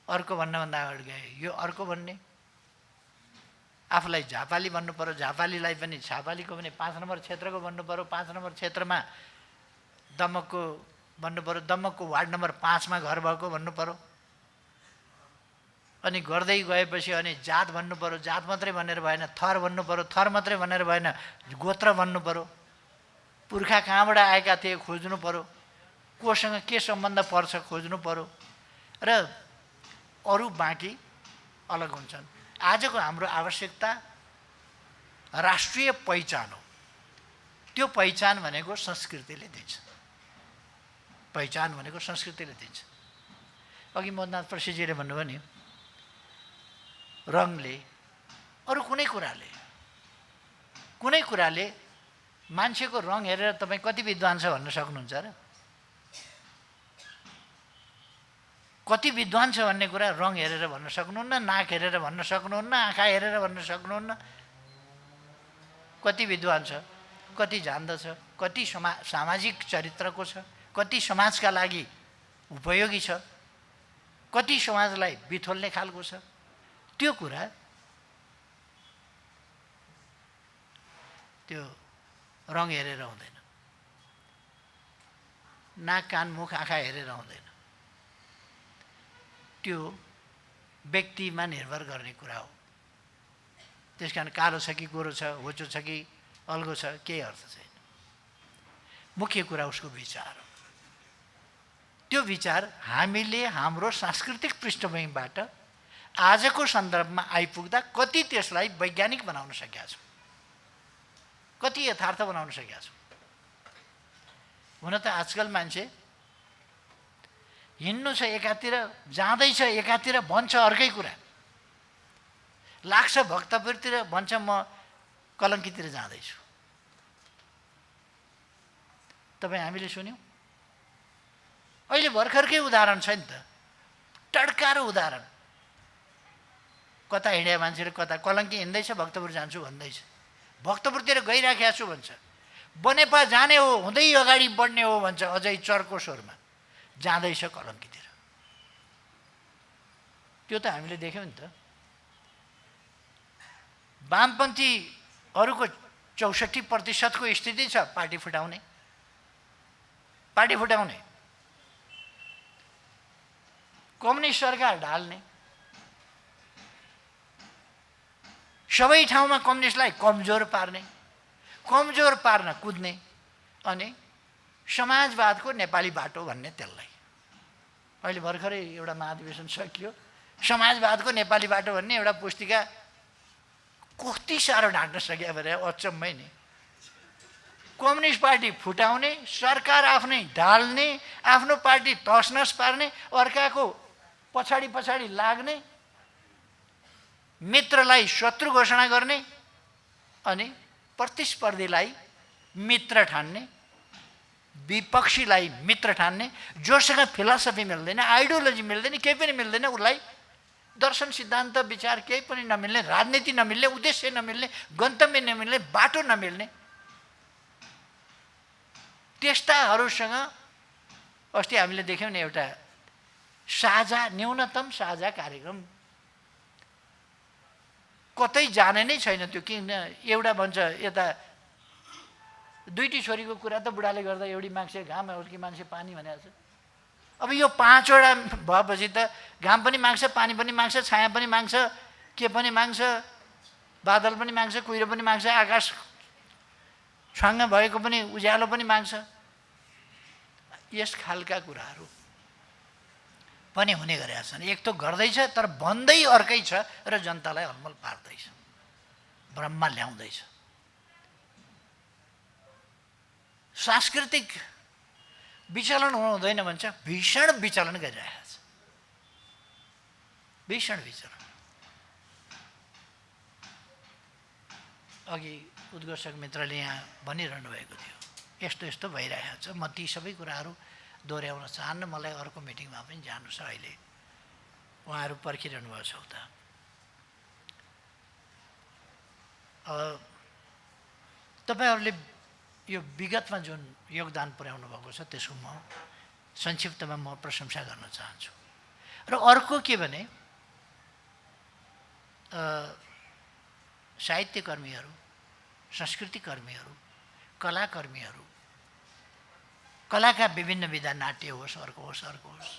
अर्को भन्नभन्दा अगाडि यो अर्को भन्ने, आफूलाई झापाली भन्नु पर्यो, झापालीलाई पनि झापालीको पनि 5 नम्बर क्षेत्रको भन्नु पर्यो, 5 नम्बर क्षेत्रमा दमकको भन्नु पर्यो, दमकको वार्ड नम्बर 5 मा घर भएको भन्नु पर्यो। अनि गर्दै गएपछि अनि जात भन्नु पर्यो, जात मात्रै भनेर भएन, थर भन्नु पर्यो, थर मात्रै भनेर भएन, गोत्र भन्नु पर्यो, पुर्खा कहाँबाट आएका थिए खोज्नु पर्यो, कोसँग के सम्बन्ध पर्छ खोज्नु पर्यो र अरू बाँकी अलग हुन्छन्। आजको हाम्रो आवश्यकता राष्ट्रिय पहिचान हो। त्यो पहिचान भनेको संस्कृतिले दिन्छ, पहिचान भनेको संस्कृतिले दिन्छ। अघि मोहननाथ प्रसादजीले भन्नुभयो नि, रङले अरू कुनै कुराले मान्छेको रङ हेरेर तपाईँ कति विद्वान छ भन्न सक्नुहुन्छ र? कति विद्वान छ भन्ने कुरा रङ हेरेर भन्न सक्नुहुन्न, नाक हेरेर भन्न सक्नुहुन्न, आँखा हेरेर भन्न सक्नुहुन्न। कति विद्वान छ, कति जान्दछ, कति सामाजिक चरित्रको छ, कति समाजका लागि उपयोगी छ, कति समाजलाई बिथोल्ने खालको छ, त्यो कुरा त्यो रङ हेरेर हुँदैन, नाक कान मुख आँखा हेरेर हुँदैन। त्यो व्यक्तिमा निर्भर गर्ने कुरा हो। त्यस कारण कालो छ कि गोरो छ, होचो छ कि अल्गो छ, केही अर्थ छैन। मुख्य कुरा उसको विचार हो। त्यो विचार हामीले हाम्रो सांस्कृतिक पृष्ठभूमिबाट आजको सन्दर्भमा आइपुग्दा कति त्यसलाई वैज्ञानिक बनाउन सकेका छौँ, कति यथार्थ बनाउन सकेका छौँ। हुन त आजकल मान्छे हिँड्नु छ एकातिर, जाँदैछ एकातिर, भन्छ अर्कै कुरा, लाग्छ भक्तपुरतिर, भन्छ म कलङ्कीतिर जाँदैछु। तपाईँ हामीले सुन्यौँ। अहिले भर्खरकै उदाहरण छ नि त, टड्कारो उदाहरण। कता हिँड्या मान्छेले कता, कलङ्की हिँड्दैछ भक्तपुर जान्छु भन्दैछ, भक्तपुरतिर गइराखेको छु भन्छ, बनेपा जाने हो, हुँदै अगाडि बढ्ने हो भन्छ अझै चर्को स्वरमा, जाँदैछ कलङ्कीतिर। त्यो त हामीले देख्यौँ नि त। वामपन्थीहरूको 64% को स्थिति छ पार्टी फुटाउने, कम्युनिस्ट सरकार ढाल्ने, सबै ठाउँमा कम्युनिस्टलाई कमजोर पार्न कुद्ने, अनि समाजवादको नेपाली बाटो भन्ने त्यसलाई। अहिले भर्खरै एउटा महाधिवेशन सकियो, समाजवादको नेपाली बाटो भन्ने एउटा पुस्तिका कति साह्रो ढाँट्न सक्यो भने अचम्मै नि। कम्युनिस्ट पार्टी फुटाउने, सरकार आफ्नै ढाल्ने, आफ्नो पार्टी तसनस पार्ने, अर्काको पछाडि लाग्ने, मित्रलाई शत्रु घोषणा गर्ने, अनि प्रतिस्पर्धीलाई मित्र ठान्ने, विपक्षीलाई मित्र ठान्ने, जोसँग फिलोसफी मिल्दैन, आइडियोलोजी मिल्दैन, केही पनि मिल्दैन, उसलाई दर्शन सिद्धान्त विचार केही पनि नमिल्ने, राजनीति नमिल्ने, उद्देश्य नमिल्ने, गन्तव्य नमिल्ने, बाटो नमिल्ने, त्यस्ताहरूसँग अस्ति हामीले देख्यौँ नि एउटा न्यूनतम साझा कार्यक्रम। कतै जाने नै छैन त्यो। किन एउटा भन्छ यता दुईटी छोरीको कुरा त बुढाले गर्दा एउटी माग्छे घाम, अर्की मान्छे पानी भनेको छ। अब यो 5 वटा भएपछि त घाम पनि माग्छ, पानी पनि माग्छ, छाया पनि माग्छ, के पनि माग्छ, बादल पनि माग्छ, कुहिरो पनि माग्छ, आकाश छाङ्ग भएको पनि उज्यालो पनि माग्छ, यस खालका कुराहरू पनि हुने गरेका छन्। एक त गर्दैछ तर भन्दै अर्कै छ र जनतालाई हलमल पार्दैछ, भ्रममा ल्याउँदैछ। सांस्कृतिक विचलन हुनु हुँदैन भन्छ, भीषण विचलन गरिरहेको छ, भीषण विचलन। अघि उद्घोषक मित्रले यहाँ भनिरहनु भएको थियो, यस्तो यस्तो भइरहेको छ। म ती सबै कुराहरू दोहोऱ्याउन चाहन्न, मलाई अर्को मिटिङमा पनि जानु छ। अहिले उहाँहरू पर्खिरहनु भएको छ उता। तपाईँहरूले यो विगतमा जुन योगदान पुर्याउनु भएको छ त्यसको म संक्षिप्तमा म प्रशंसा गर्न चाहन्छु। र अर्को के भने साहित्यकर्मीहरू, संस्कृतिकर्मीहरू, कलाकर्मीहरू, कलाका विभिन्न विधा, नाट्य होस्, अर्को होस्, अर्को होस्,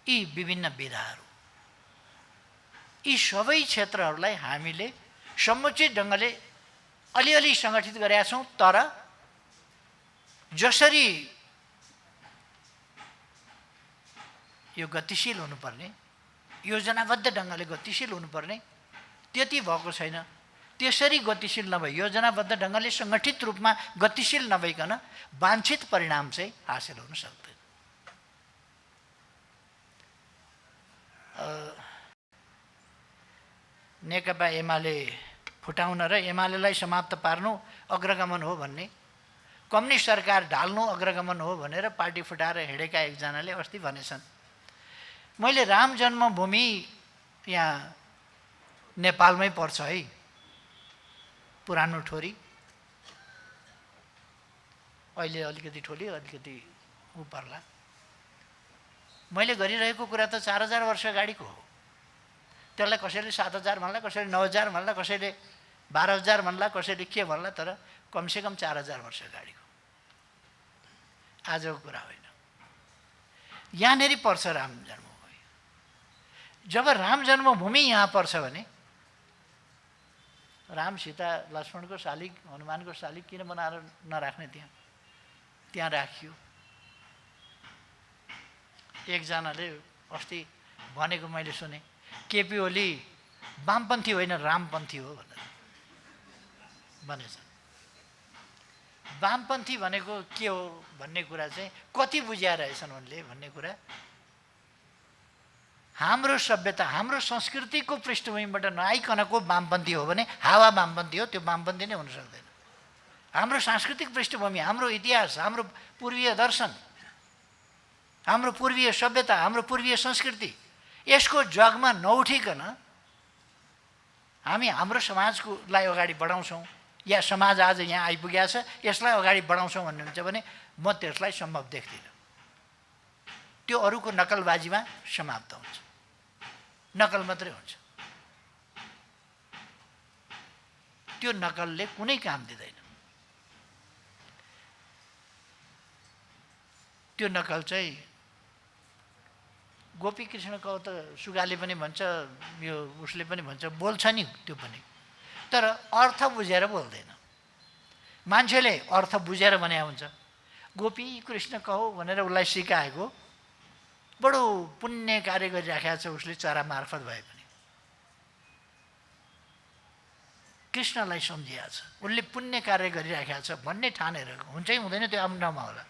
यी विभिन्न विधाहरू, यी सबै क्षेत्रहरूलाई हामीले समुचित ढङ्गले अलिअलि सङ्गठित गरेका छौँ। तर जसरी यो गतिशील हुनुपर्ने, योजनाबद्ध ढङ्गले गतिशील हुनुपर्ने, त्यति भएको छैन। त्यसरी गतिशील नभई, योजनाबद्ध ढङ्गले सङ्गठित रूपमा गतिशील नभइकन वाञ्छित परिणाम चाहिँ हासिल हुन सक्दैन। नेकपा एमाले फुटाउन र एमालेलाई समाप्त पार्नु अग्रगमन हो भन्ने, कम्युनिस्ट सरकार ढाल्नु अग्रगमन हो भनेर पार्टी फुटाएर हिँडेका एकजनाले अस्ति भनेछन्। मैले राम जन्मभूमि यहाँ नेपालमै पर्छ है, पुरानो ठोरी, अहिले अलिकति ठोली अलिकति उ पर्ला। मैले गरिरहेको कुरा त 4000 वर्ष अगाडिको हो। त्यसलाई कसैले 7000 भन्ला, कसैले 9000 भन्ला, कसैले 12000 भन्ला, कसैले के भन्ला, तर कमसेकम 4000 वर्ष अगाडिको, आजको कुरा होइन। यहाँनिर पर्छ राम जन्मभूमि। जब राम जन्मभूमि यहाँ पर्छ भने राम, सीता, लक्ष्मणको शालिग, हनुमानको शालिग किन बनाएर नराख्ने? त्यहाँ राखियो। एकजनाले अस्ति भनेको मैले सुने, केपी ओली वामपन्थी होइन रामपन्थी हो भनेर भनेछ। वामपन्थी भनेको के हो भन्ने कुरा चाहिँ कति बुझिया रहेछन् उनले भन्ने कुरा, हाम्रो सभ्यता, हाम्रो संस्कृतिको पृष्ठभूमिबाट नआइकनको वामपन्थी हो भने हावा वामपन्थी हो, त्यो वामपन्थी नै हुन सक्दैन। हाम्रो सांस्कृतिक पृष्ठभूमि, हाम्रो इतिहास, हाम्रो पूर्वीय दर्शन, हाम्रो पूर्वीय सभ्यता, हाम्रो पूर्वीय संस्कृति, यसको जगमा नउठिकन हामी हाम्रो समाजलाई अगाडि बढाउँछौँ या समाज आज यहाँ आइपुगेको छ यसलाई अगाडि बढाउँछौँ भन्नुहुन्छ भने म त्यसलाई सम्भव देख्दिनँ। त्यो अरूको नकलबाजीमा समाप्त हुन्छ, नकल मात्रै हुन्छ। त्यो नकलले कुनै काम दिँदैन। त्यो नकल चाहिँ गोपीकृष्ण कौर त सुगाले पनि भन्छ, यो उसले पनि भन्छ, बोल्छ नि त्यो पनि, तर अर्थ बुझेर बोल्दैन। मान्छेले अर्थ बुझेर भने हुन्छ। गोपी कृष्ण कहो भनेर उसलाई सिकाएको, बडो पुण्य कार्य गरिराखेको छ उसले, चरा मार्फत भए पनि कृष्णलाई सम्झिएको छ, उसले पुण्य कार्य गरिराखेको छ भन्ने ठानेर। हुन्छै हुँदैन त्यो आफ्नो ठाउँमा होला,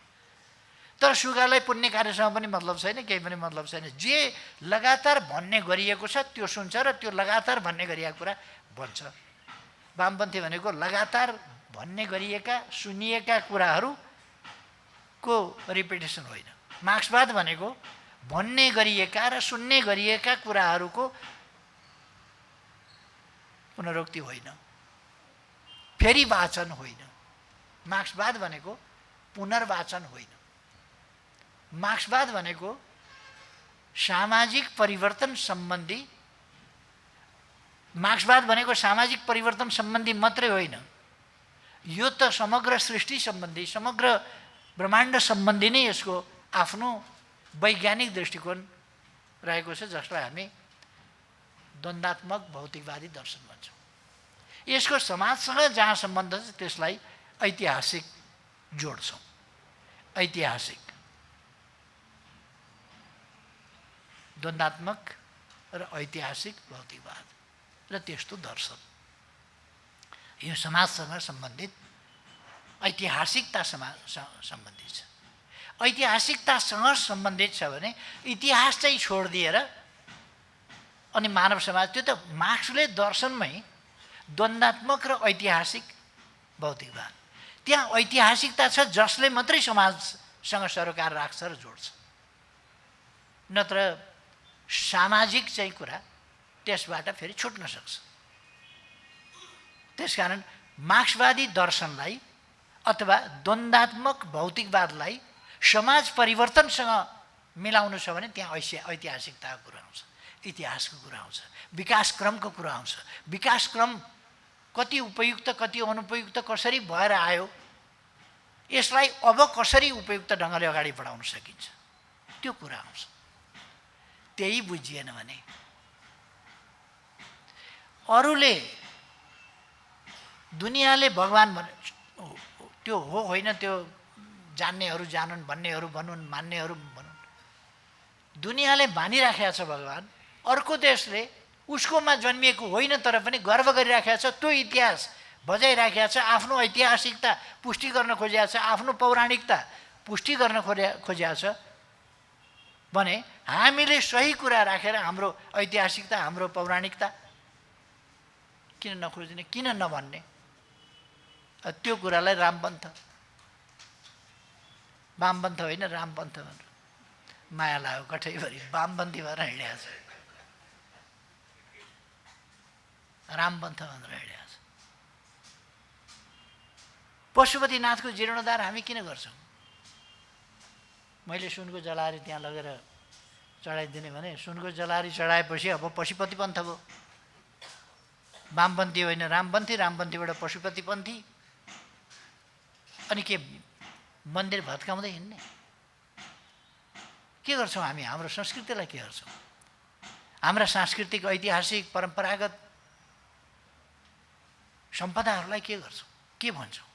तर सुगालाई पुण्य कार्यसँग पनि मतलब छैन, केही पनि मतलब छैन। जे लगातार भन्ने गरिएको छ त्यो सुन्छ र त्यो लगातार भन्ने गरिएको कुरा भन्छ। वामपन्थी भनेको लगातार भन्ने गरिएका, सुनिएका कुराहरूको रिपिटेसन होइन। मार्क्सवाद भनेको भन्ने गरिएका र सुन्ने गरिएका कुराहरूको पुनरुक्ति होइन, फेरि वाचन होइन। मार्क्सवाद भनेको पुनर्वाचन होइन। मार्क्सवाद भनेको सामाजिक परिवर्तन सम्बन्धी, मार्क्सवाद भनेको सामाजिक परिवर्तन सम्बन्धी मात्रै होइन, यो त समग्र सृष्टि सम्बन्धी, समग्र ब्रह्माण्ड सम्बन्धी नै यसको आफ्नो वैज्ञानिक दृष्टिकोण रहेको छ, जसलाई हामी द्वन्द्वात्मक भौतिकवादी दर्शन भन्छौँ। यसको समाजसँग जहाँ सम्बन्ध छ त्यसलाई ऐतिहासिक जोड्छौँ। ऐतिहासिक, द्वन्द्वात्मक र ऐतिहासिक भौतिकवाद र त्यस्तो दर्शन, यो समाजसँग सम्बन्धित ऐतिहासिकतासँग सम्बन्धित छ। ऐतिहासिकतासँग सम्बन्धित छ भने इतिहास चाहिँ छोडिदिएर अनि मानव समाज, त्यो त मार्क्सले दर्शनमै द्वन्द्वात्मक र ऐतिहासिक भौतिकवाद, त्यहाँ ऐतिहासिकता छ जसले मात्रै समाजसँग सरोकार राख्छ र जोड्छ, नत्र सामाजिक चाहिँ कुरा त्यसबाट फेरि छुट्न सक्छ। त्यसकारण मार्क्सवादी दर्शनलाई अथवा द्वन्द्वात्मक भौतिकवादलाई समाज परिवर्तनसँग मिलाउनु छ भने त्यहाँ ऐतिहासिकताको कुरा आउँछ, इतिहासको कुरा आउँछ, विकास क्रमको कुरा आउँछ। विकास क्रम कति उपयुक्त कति अनुपयुक्त कसरी भएर आयो, यसलाई अब कसरी उपयुक्त ढङ्गले अगाडि बढाउन सकिन्छ, त्यो कुरा आउँछ। त्यही बुझिएन भने अरूले दुनियाँले भगवान त्यो हो होइन, त्यो जान्नेहरू जानुन्, भन्नेहरू भनुन्, मान्नेहरू भनुन्, दुनियाँले मानिराखेको छ भगवान, अर्को देशले उसकोमा जन्मिएको होइन तर पनि गर्व गरिराखेको छ, त्यो इतिहास बजाइराखेको छ, आफ्नो ऐतिहासिकता पुष्टि गर्न खोजेको छ, आफ्नो पौराणिकता पुष्टि गर्न खोजेको छ भने हामीले सही कुरा राखेर हाम्रो ऐतिहासिकता हाम्रो पौराणिकता किन नखोज्ने, किन नभन्ने? त्यो कुरालाई वामपन्थ होइन रामपन्थ भनेर माया लाग्यो, कठैभरि वामपन्थी भएर हिँडेको छ, रामपन्थ भनेर हिँडेको छ। पशुपतिनाथको जीर्णोद्धार हामी किन गर्छौँ? मैले सुनको जलारी त्यहाँ लगेर चढाइदिने भने सुनको जलारी चढाएपछि अब पशुपति पन्थ भयो, वामपन्थी होइन रामपन्थी, रामपन्थीबाट पशुपतिपन्थी। अनि के मन्दिर भत्काउँदै हिँड्ने? के गर्छौँ हामी? हाम्रो संस्कृतिलाई के गर्छौँ? हाम्रा सांस्कृतिक ऐतिहासिक परम्परागत सम्पदाहरूलाई के गर्छौँ, के भन्छौँ?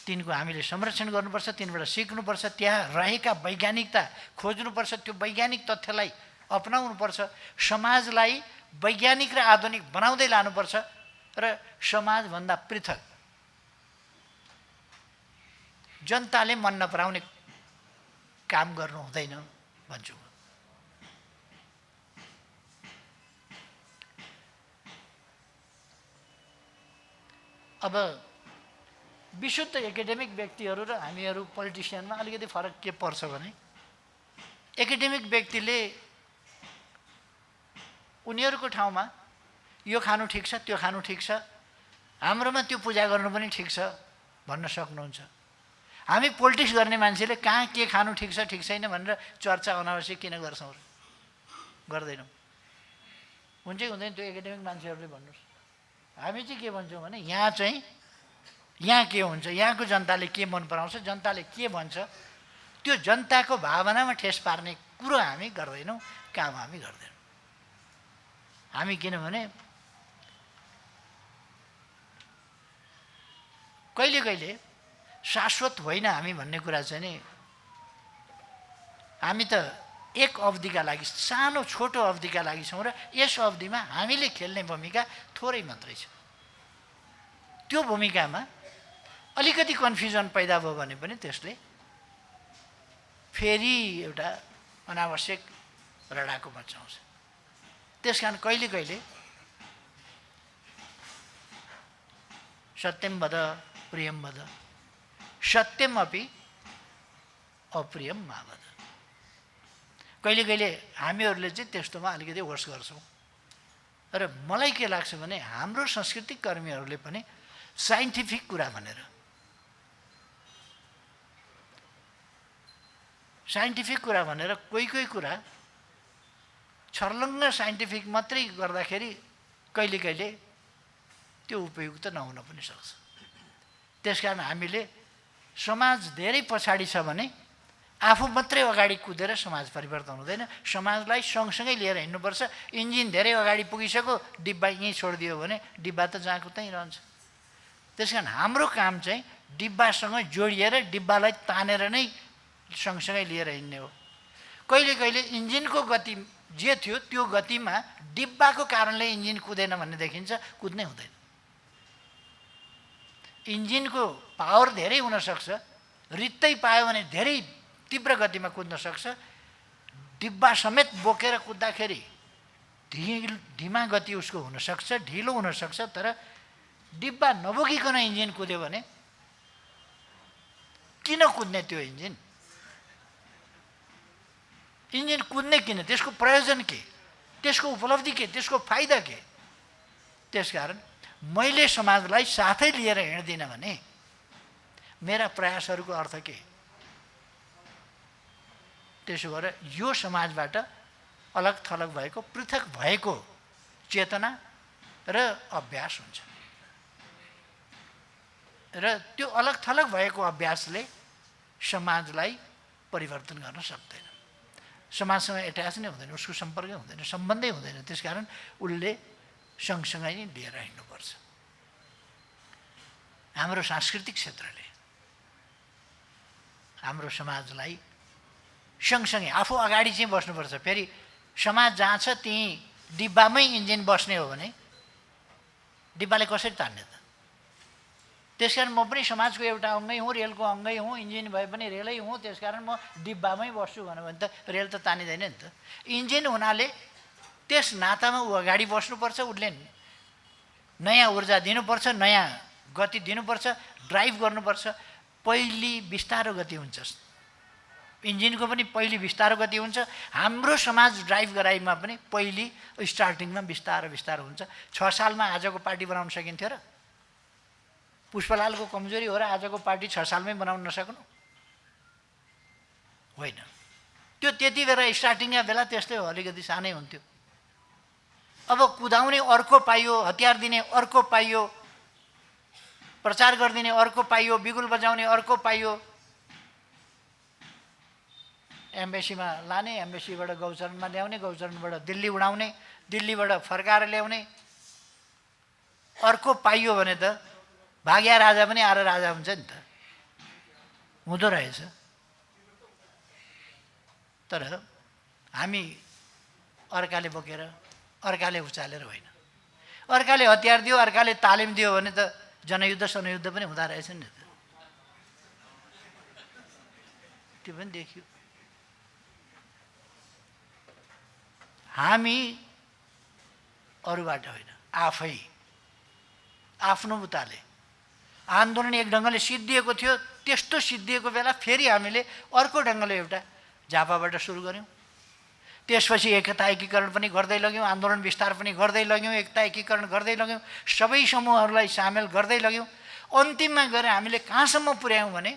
तिनको हामीले संरक्षण गर्नुपर्छ, तिनबाट सिक्नुपर्छ, त्यहाँ रहेका वैज्ञानिकता खोज्नुपर्छ, त्यो वैज्ञानिक तथ्यलाई अपनाउनुपर्छ, समाजलाई वैज्ञानिक र आधुनिक बनाउँदै लानुपर्छ र समाजभन्दा पृथक जनताले मन नपराउने काम गर्नु हुँदैन भन्छु। अब विशुद्ध एकाडेमिक व्यक्तिहरू र हामीहरू पोलिटिसियनमा अलिकति फरक के पर्छ भने एकाडेमिक व्यक्तिले उनीहरूको ठाउँमा यो खानु ठिक छ, त्यो खानु ठिक छ, हाम्रोमा त्यो पूजा गर्नु पनि ठिक छ भन्न सक्नुहुन्छ। हामी पोलिटिक्स गर्ने मान्छेले कहाँ के खानु ठिक छ ठिक छैन भनेर चर्चा अनावश्यक किन गर्छौँ र? गर्दैनौँ। हुन्छ कि हुँदैन त्यो एकाडेमिक मान्छेहरूले भन्नुहोस्। हामी चाहिँ के भन्छौँ भने यहाँ के हुन्छ, यहाँको जनताले के मन पराउँछ, जनताले के भन्छ, त्यो जनताको भावनामा ठेस पार्ने कुरो हामी गर्दैनौँ, काम हामी गर्दैनौँ। हामी किनभने कहिले कहिले शाश्वत होइन हामी भन्ने कुरा चाहिँ नि, हामी त एक अवधिका लागि, सानो छोटो अवधिका लागि छौँ र यस अवधिमा हामीले खेल्ने भूमिका थोरै मात्रै छ। त्यो भूमिकामा अलिकति कन्फ्युजन पैदा भयो भने पनि त्यसले फेरि एउटा अनावश्यक लडाकु मचाउँछ। त्यसकारण कहिले कहिले सत्यम वद प्रियम वद, सत्यम अपि अप्रियम मा वद। कहिले कहिले हामीहरूले चाहिँ त्यस्तोमा अलिकति होस् गर्छौँ। र मलाई के लाग्छ भने हाम्रो सांस्कृतिक कर्मीहरूले पनि साइन्टिफिक कुरा भनेर, साइन्टिफिक कुरा भनेर कोही कुरा छर्लङ्ग साइन्टिफिक मात्रै गर्दाखेरि कहिले कहिले त्यो उपयुक्त नहुन पनि सक्छ। त्यसकारण हामीले समाज धेरै पछाडि छ भने आफू मात्रै अगाडि कुदेर समाज परिवर्तन हुँदैन, समाजलाई सँगसँगै लिएर हिँड्नुपर्छ। इन्जिन धेरै अगाडि पुगिसक्यो, डिब्बा यहीँ छोडिदियो भने डिब्बा त जहाँको त्यहीँ रहन्छ। त्यसकारण हाम्रो काम चाहिँ डिब्बासँग जोडिएर डिब्बालाई तानेर नै सँगसँगै लिएर हिँड्ने हो। कहिले कहिले इन्जिनको गति जे थियो त्यो गतिमा डिब्बाको कारणले इन्जिन कुदेन भन्ने देखिन्छ, कुद्नै हुँदैन। इन्जिनको पावर धेरै हुनसक्छ, रित्तै पायो भने धेरै तीव्र गतिमा कुद्न सक्छ। डिब्बा समेत बोकेर कुद्दाखेरि धीमा गति उसको हुनसक्छ, ढिलो हुनसक्छ, तर डिब्बा नबोकिकन इन्जिन कुद्यो भने किन कुद्ने त्यो इन्जिन? इन्जिन कुद्ने किन? त्यसको प्रयोजन के? त्यसको उपलब्धि के? त्यसको फाइदा के? त्यसकारण मैले समाजलाई साथै लिएर हिँड्दिनँ भने मेरा प्रयासहरूको अर्थ के? त्यसो गरेर यो समाजबाट अलग थलग भएको, पृथक भएको चेतना र अभ्यास हुन्छ र त्यो अलग थलग भएको अभ्यासले समाजलाई परिवर्तन गर्न सक्दैन। समाजसँग एट्याच नै हुँदैन, उसको सम्पर्क हुँदैन, सम्बन्धै हुँदैन। त्यसकारण उसले सँगसँगै नै लिएर हिँड्नुपर्छ। हाम्रो सांस्कृतिक क्षेत्रले हाम्रो समाजलाई सँगसँगै आफू अगाडि चाहिँ बस्नुपर्छ। फेरि समाज जहाँ छ त्यहीँ डिब्बामै इन्जिन बस्ने हो भने डिब्बाले कसरी तान्ने त? त्यसकारण म पनि समाजको एउटा अङ्गै हुँ, रेलको अङ्गै हुँ, इन्जिन भए पनि रेलै हुँ। त्यसकारण म डिब्बामै बस्छु भन्यो भने त रेल त तानिँदैन नि त। इन्जिन हुनाले त्यस नातामा ऊ अगाडि बस्नुपर्छ, उसले नयाँ ऊर्जा दिनुपर्छ, नयाँ गति दिनुपर्छ, ड्राइभ गर्नुपर्छ। पहिले बिस्तारो गति हुन्छ, इन्जिनको पनि पहिले बिस्तारो गति हुन्छ। हाम्रो समाज ड्राइभ गराइमा पनि पहिले स्टार्टिङमा बिस्तारो बिस्तारो हुन्छ। 6 सालमा आजको पार्टी बनाउन सकिन्थ्यो र? पुष्पलालको कमजोरी हो र आजको पार्टी 6 सालमै बनाउन नसक्नु? होइन। त्यो त्यति बेला स्टार्टिङका बेला त्यस्तै हो, अलिकति सानै हुन्थ्यो। अब कुदाउने अर्को पाइयो, हतियार दिने अर्को पाइयो, प्रचार गरिदिने अर्को पाइयो, बिगुल बजाउने अर्को पाइयो। एम्बेसीमा लाने, एम्बेसीबाट गौचरणमा ल्याउने, गौचरणबाट दिल्ली उडाउने, दिल्लीबाट फर्काएर ल्याउने अर्को पाइयो भने त भाग्या राजा पनि आएर राजा हुन्छ नि त, हुँदो रहेछ। तर हामी अर्काले बोकेर, अर्काले उचालेर होइन। अर्काले हतियार दियो, अर्काले तालिम दियो भने त जनयुद्ध सनयुद्ध पनि हुँदो रहेछ नि त। त्यो पनि देखियो। हामी अरूबाट होइन, आफै आफ्नो उताले आन्दोलन एक ढङ्गले सिद्धिएको थियो। त्यस्तो सिद्धिएको बेला फेरि हामीले अर्को ढङ्गले एउटा झापाबाट सुरु गऱ्यौँ। त्यसपछि एकता एकीकरण पनि गर्दै लग्यौँ, आन्दोलन विस्तार पनि गर्दै लग्यौँ, एकता एकीकरण गर्दै लग्यौँ, सबै समूहहरूलाई सामेल गर्दै लग्यौँ। अन्तिममा गएर हामीले कहाँसम्म पुर्यायौँ भने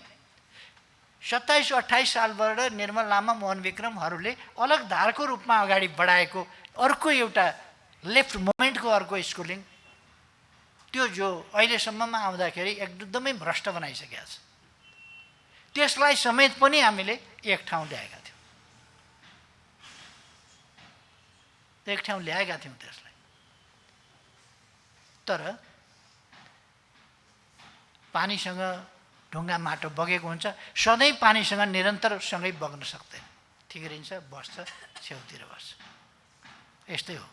27-28 सालबाट निर्मल लामा, मोहन विक्रमहरूले अलग धारको रूपमा अगाडि बढाएको अर्को एउटा लेफ्ट मुभमेन्टको अर्को स्कुलिङ, त्यो जो अहिलेसम्ममा आउँदाखेरि एकदमै भ्रष्ट बनाइसकेको छ, त्यसलाई समेत पनि हामीले एक ठाउँ ल्याएका थियौँ। एक ठाउँ ल्याएका थियौँ त्यसलाई। तर पानीसँग ढुङ्गा माटो बगेको हुन्छ, सधैँ पानीसँग निरन्तरसँगै बग्न सक्दैन। ठिक्रिन्छ, बस्छ, छेउतिर बस्छ। यस्तै हो।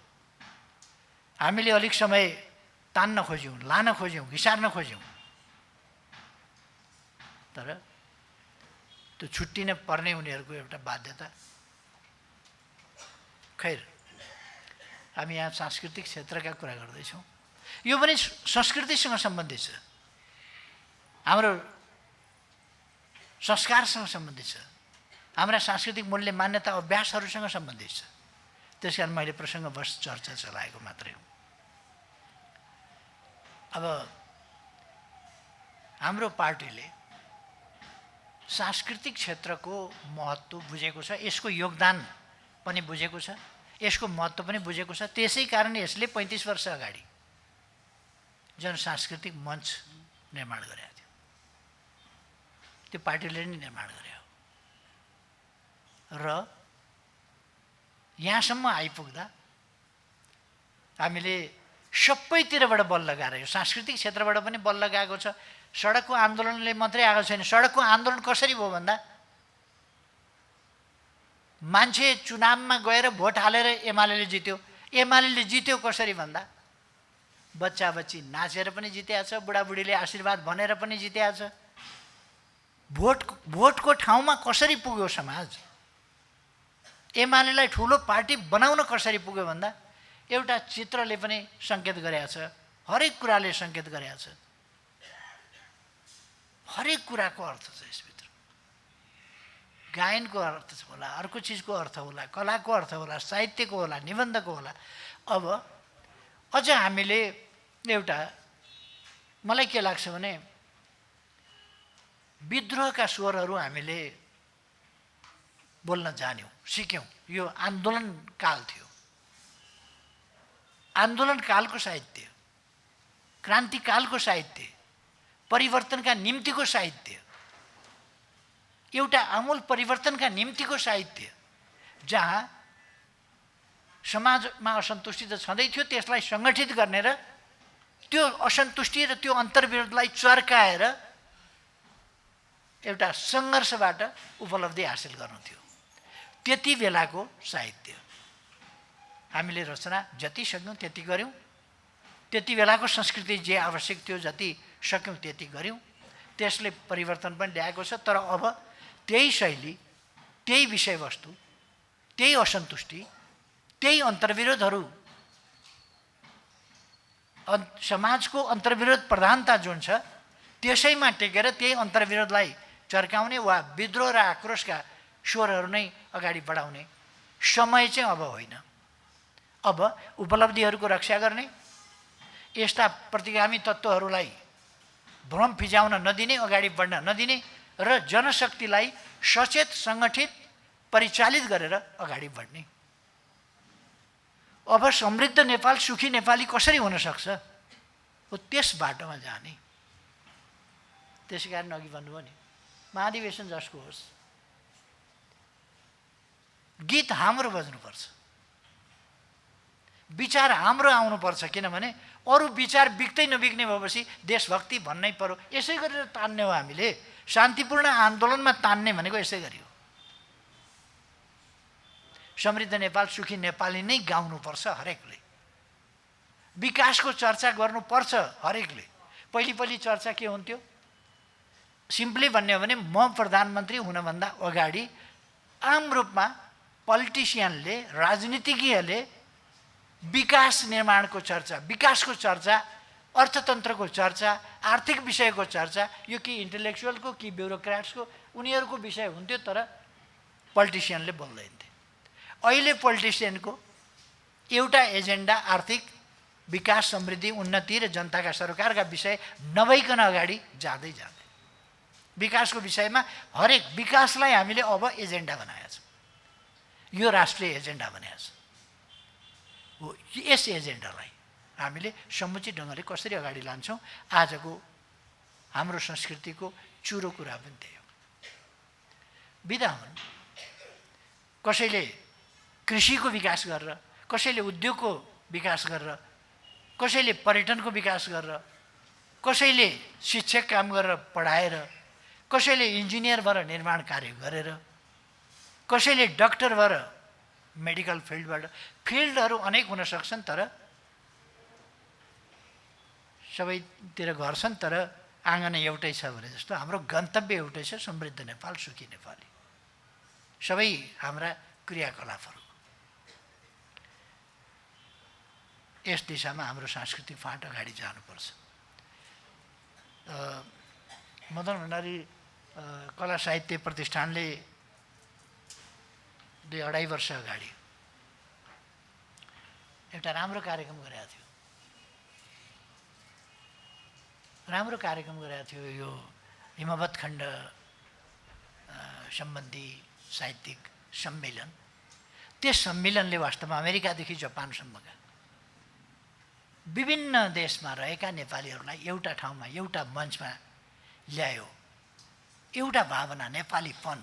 हामीले अलिक समय तान्न खोज्यौँ, लान खोज्यौँ, घिसार्न खोज्यौँ, तर त्यो छुट्टिन पर्ने उनीहरूको एउटा बाध्यता। खैर, हामी यहाँ सांस्कृतिक क्षेत्रका कुरा गर्दैछौँ। यो पनि संस्कृतिसँग सम्बन्धित छ, हाम्रो संस्कारसँग सम्बन्धित छ, हाम्रा सांस्कृतिक मूल्य मान्यता अभ्यासहरूसँग सम्बन्धित छ। त्यस कारण मैले प्रसङ्गवश चर्चा चलाएको मात्रै हो। अब हाम्रो पार्टीले सांस्कृतिक क्षेत्रको महत्त्व बुझेको छ, यसको योगदान पनि बुझेको छ, यसको महत्त्व पनि बुझेको छ। त्यसै कारण यसले 35 वर्ष अगाडि जनसांस्कृतिक मञ्च निर्माण गरेको थियो। त्यो पार्टीले नै निर्माण गर्यो र यहाँसम्म आइपुग्दा हामीले सबैतिरबाट बल लगाएर, यो सांस्कृतिक क्षेत्रबाट पनि बल लगाएको छ। सडकको आन्दोलनले मात्रै आएको छैन। सडकको आन्दोलन कसरी भयो भन्दा मान्छे चुनावमा गएर भोट हालेर एमाले जित्यो। एमाले जित्यो कसरी भन्दा बच्चा बच्ची नाचेर पनि जितेको छ, बुढाबुढीले आशीर्वाद भनेर पनि जितेको छ। भोटको ठाउँमा कसरी पुग्यो समाज, एमालेलाई ठुलो पार्टी बनाउन कसरी पुग्यो भन्दा एउटा चित्रले पनि सङ्केत गरेको छ, हरेक कुराले सङ्केत गरेको छ। हरेक कुराको अर्थ छ यसभित्र। गायनको अर्थ होला, अर्को चिजको अर्थ होला, कलाको अर्थ होला, साहित्यको होला, निबन्धको होला। अब अझ हामीले एउटा, मलाई के लाग्छ भने विद्रोहका स्वरहरू हामीले बोल्न जान्यौँ, सिक्यौँ। यो आन्दोलन काल थियो, आन्दोलन कालको साहित्य, क्रान्तिकालको साहित्य, परिवर्तनका निम्तिको साहित्य, एउटा आमूल परिवर्तनका निम्तिको साहित्य, जहाँ समाजमा असन्तुष्टि त छँदै थियो, त्यसलाई सङ्गठित गर्ने र त्यो असन्तुष्टि र त्यो अन्तर्विरोधलाई चर्काएर एउटा सङ्घर्षबाट उपलब्धि हासिल गर्नु थियो। त्यति बेलाको साहित्य हामीले रचना जति सक्यौँ त्यति गऱ्यौँ। त्यति बेलाको संस्कृति जे आवश्यक थियो जति सक्यौँ त्यति गऱ्यौँ। त्यसले परिवर्तन पनि ल्याएको छ। तर अब त्यही शैली, त्यही विषयवस्तु, त्यही असन्तुष्टि, त्यही अन्तर्विरोधहरू, समाजको अन्तर्विरोध प्रधानता जुन छ त्यसैमा टेकेर त्यही अन्तर्विरोधलाई चर्काउने वा विद्रोह र आक्रोशका स्वरहरू नै अगाडि बढाउने समय चाहिँ अब होइन। अब उपलब्धिहरूको रक्षा गर्ने, यस्ता प्रतिगामी तत्त्वहरूलाई भ्रम फिजाउन नदिने, अगाडि बढ्न नदिने र जनशक्तिलाई सचेत, सङ्गठित, परिचालित गरेर अगाडि बढ्ने। अब समृद्ध नेपाल, सुखी नेपाली कसरी हुन सक्छ हो त्यस बाटोमा जाने। त्यसै कारण अघि भन्नुभयो नि, महाधिवेशन जसको होस्, गीत हाम्रो बज्नुपर्छ, विचार हाम्रो आउनुपर्छ। किनभने अरू विचार बिक्दै नबिक्ने भएपछि देशभक्ति भन्नै पर्यो। यसै गरेर तान्ने हो हामीले। शान्तिपूर्ण आन्दोलनमा तान्ने भनेको यसै गरी हो। समृद्ध नेपाल, सुखी नेपाली नै गाउनुपर्छ हरेकले। विकासको चर्चा गर्नुपर्छ हरेकले। पहिली चर्चा के हुन्थ्यो? सिम्पली भन्ने हो भने म प्रधानमन्त्री हुनभन्दा अगाडि आम रूपमा पोलिटिसियनले, राजनीतिज्ञहरूले विकास निर्माणको चर्चा, विकासको चर्चा, अर्थतन्त्रको चर्चा, आर्थिक विषयको चर्चा, यो कि इन्टेलेक्चुअलको कि ब्युरोक्राट्सको उनीहरूको विषय हुन्थ्यो। तर पोलिटिसियनले बोल्दैन्थे। अहिले पोलिटिसियनको एउटा एजेन्डा आर्थिक विकास, समृद्धि, उन्नति र जनताका सरकारका विषय नभइकन अगाडि जाँदै जाँदै विकासको विषयमा हरेक विकासलाई हामीले अब एजेन्डा बनाएको छ। यो राष्ट्रिय एजेन्डा बनाएको छ हो। यस एजेन्डालाई हामीले समुचित ढङ्गले कसरी अगाडि लान्छौँ, आजको हाम्रो संस्कृतिको चुरो कुरा पनि त्यही हो। बिदा हुन्, कसैले कृषिको विकास गरेर, कसैले उद्योगको विकास गरेर, कसैले पर्यटनको विकास गरेर, कसैले शिक्षक काम गरेर पढाएर, कसैले इन्जिनियर भएर निर्माण कार्य गरेर, कसैले डक्टर भएर मेडिकल फिल्डबाट। फिल्डहरू अनेक हुन सक्छन्, तर सबैतिर घर छन्, तर आँगन एउटै छ भने जस्तो हाम्रो गन्तव्य एउटै छ, समृद्ध नेपाल, सुखी नेपाली। सबै हाम्रा क्रियाकलापहरू यस दिशामा हाम्रो सांस्कृतिक फाँट अगाडि जानुपर्छ। मदन भण्डारी कला साहित्य प्रतिष्ठानले 2-2.5 वर्ष अगाडि एउटा राम्रो कार्यक्रम गरेको थियो। राम्रो कार्यक्रम गरेको थियो। यो हिमवत् खण्ड सम्बन्धी साहित्यिक सम्मेलन। त्यस सम्मेलनले वास्तवमा अमेरिकादेखि जापानसम्मका विभिन्न देशमा रहेका नेपालीहरूलाई एउटा ठाउँमा, एउटा मञ्चमा ल्यायो। एउटा भावना, नेपालीपन,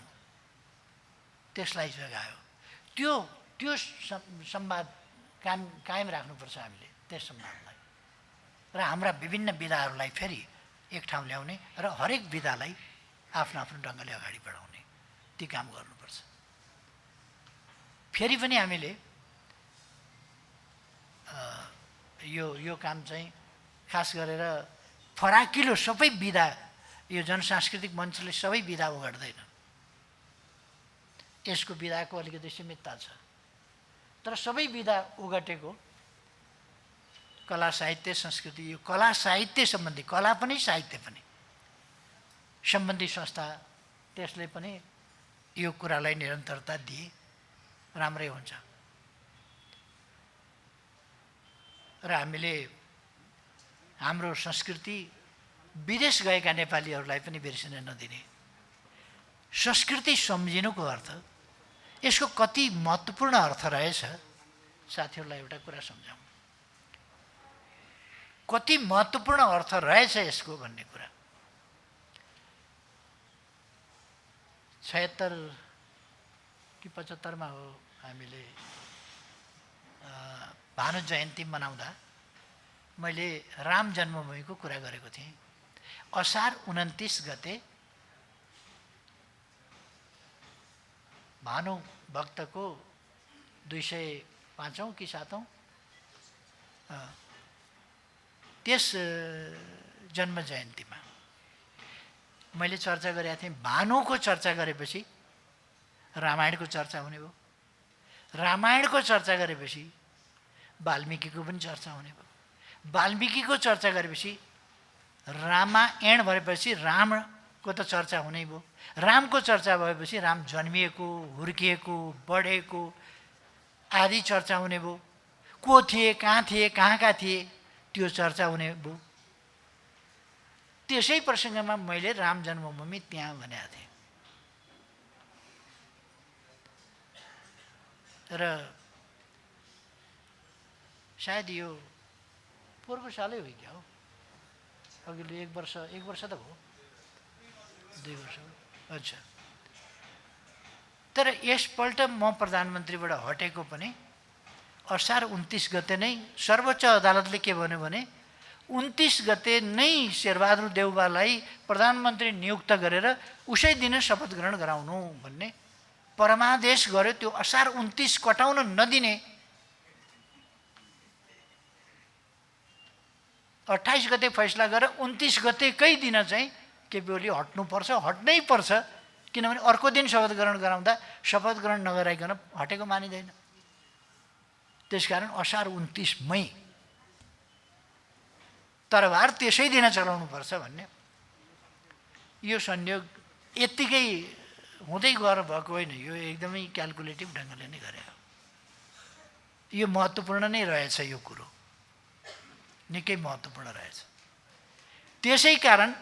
त्यसलाई जगायो। त्यो संवाद कायम राख्नुपर्छ हामीले, त्यस संवादलाई। र हाम्रा विभिन्न विधाहरूलाई फेरि एक ठाउँ ल्याउने र हरेक विधालाई आफ्नो आफ्नो ढङ्गले अगाडि बढाउने ती काम गर्नुपर्छ। फेरि पनि हामीले यो काम चाहिँ खास गरेर फराकिलो सबै विधा यो जनसांस्कृतिक मञ्चले सबै विधा ओगट्दैन, यसको विधाको अलिकति सीमितता छ। तर सबै विधा ओगटेको कला साहित्य संस्कृति, यो कला साहित्य सम्बन्धी, कला पनि साहित्य पनि सम्बन्धी संस्था, त्यसले पनि यो कुरालाई निरन्तरता दिए राम्रै हुन्छ। र हामीले हाम्रो संस्कृति विदेश गएका नेपालीहरूलाई पनि बिर्सिन नदिने। संस्कृति सम्झिनुको अर्थ, यसको कति महत्त्वपूर्ण अर्थ रहेछ साथीहरूलाई एउटा कुरा सम्झाउँ, कति महत्त्वपूर्ण अर्थ रहेछ यसको भन्ने कुरा। 76 कि 75 मा हो हामीले भानु जयन्ती मनाउँदा मैले राम जन्मभूमिको कुरा गरेको थिएँ। असार 29 गते भानु भक्तको 205औं कि 7औं त्यस जन्म जयन्तीमा मैले चर्चा गरेका थिएँ। भानुको चर्चा गरेपछि रामायणको चर्चा हुने भयो, रामायणको चर्चा गरेपछि वाल्मीकिको पनि चर्चा हुने भयो, वाल्मीकिको चर्चा गरेपछि रामायण भएपछि रामको त चर्चा हुनै भयो, रामको चर्चा भएपछि राम जन्मिएको, हुर्किएको, बढेको आदि चर्चा हुने भयो। को थिए, कहाँ थिए, कहाँका थिए, त्यो चर्चा हुने भयो। त्यसै प्रसङ्गमा मैले राम जन्मभूमि त्यहाँ भनेको थिएँ। र सायद यो पोहोरको सालै हो क्या हो, अघिल्लो एक वर्ष त भयो, 2 वर्ष हो। अच्छा, तर यसपल्ट म प्रधानमन्त्रीबाट हटेको पनि असार 29 गते नै सर्वोच्च अदालतले के भन्यो भने 29 गते नै शेरबहादुर देउवालाई प्रधानमन्त्री नियुक्त गरेर उसै दिन शपथ ग्रहण गराउनु भन्ने परमादेश गर्यो। त्यो असार 29 कटाउन नदिने 28 गते फैसला गरेर 29 गतेकै दिन चाहिँ केपी ओली हट्नुपर्छ, हट्नै पर्छ, किनभने अर्को दिन शपथ ग्रहण गराउँदा शपथ ग्रहण नगराइकन हटेको मानिँदैन। त्यसकारण असार 29 मई तरबार त्यसै दिन चलाउनुपर्छ भन्ने यो संयोग यत्तिकै हुँदै गएर भएको होइन, यो एकदमै क्यालकुलेटिभ ढङ्गले नै गरे हो। यो महत्त्वपूर्ण नै रहेछ, यो कुरो निकै महत्त्वपूर्ण रहेछ। त्यसै कारण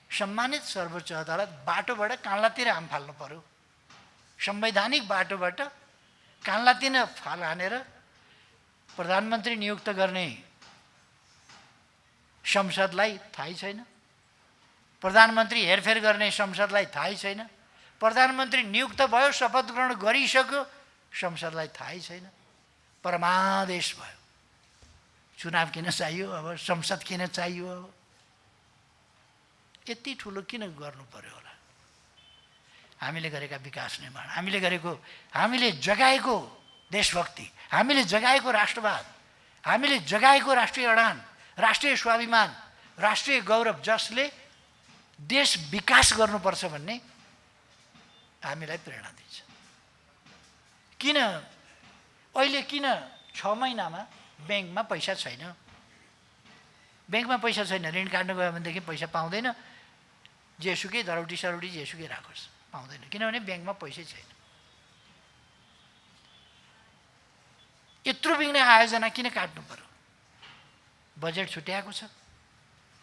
सम्मानित सर्वोच्च अदालत बाटोबाट कान्लातिर हाम फाल्नु पर्यो। संवैधानिक बाटोबाट कान्लातिर फाल हानेर प्रधानमन्त्री नियुक्त गर्ने संसदलाई थाहै छैन, प्रधानमन्त्री हेरफेर गर्ने संसदलाई थाहै छैन, प्रधानमन्त्री नियुक्त भयो, शपथ ग्रहण गरिसक्यो, संसदलाई थाहै छैन, परमादेश भयो। चुनाव किन चाहियो अब, संसद किन चाहियो अब, यति ठुलो किन गर्नु पर्यो होला। हामीले गरेका विकास निर्माण, हामीले जगाएको देशभक्ति, हामीले जगाएको राष्ट्रवाद, हामीले जगाएको राष्ट्रिय अडान, राष्ट्रिय स्वाभिमान, राष्ट्रिय गौरव, जसले देश विकास गर्नुपर्छ भन्ने हामीलाई प्रेरणा दिन्छ। किन अहिले 6 महिनामा ब्याङ्कमा पैसा छैन, ब्याङ्कमा पैसा छैन, ऋण काट्न गयो भनेदेखि पैसा पाउँदैन, जेसुकै धरौटी सरौटी जेसुकै राखोस् पाउँदैन, किनभने ब्याङ्कमा पैसै छैन। यत्रो बिग्ने आयोजना किन काट्नु पर्यो? बजेट छुट्याएको छ,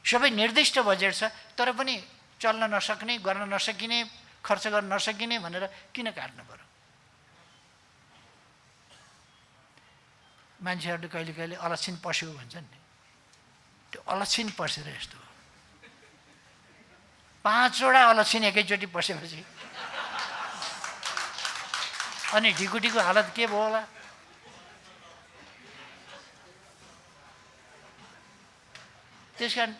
सबै निर्दिष्ट बजेट छ, तर पनि चल्न नसक्ने, गर्न नसकिने, खर्च गर्न नसकिने भनेर किन काट्नु पर्यो? मान्छेहरूले कहिले कहिले अलक्षिन पस्यो भन्छन् नि, त्यो अलक्षिन पसेर यस्तो हो। 5वटा अलक्षिन एकैचोटि पसेपछि अनि ढिकुटीको हालत के भयो होला? त्यस कारण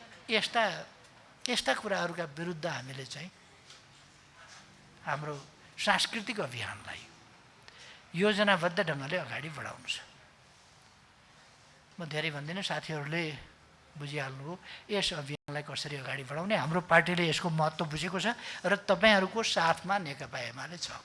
यस्ता कुराहरूका विरुद्ध हामीले चाहिँ हाम्रो सांस्कृतिक अभियानलाई योजनाबद्ध ढङ्गले अगाडि बढाउनु छ। म धेरै भन्दिनँ, साथीहरूले बुझिहाल्नुभयो यस अभियानलाई कसरी अगाडि बढाउने। हाम्रो पार्टीले यसको महत्त्व बुझेको छ र तपाईँहरूको साथमा नेकपा एमाले छ।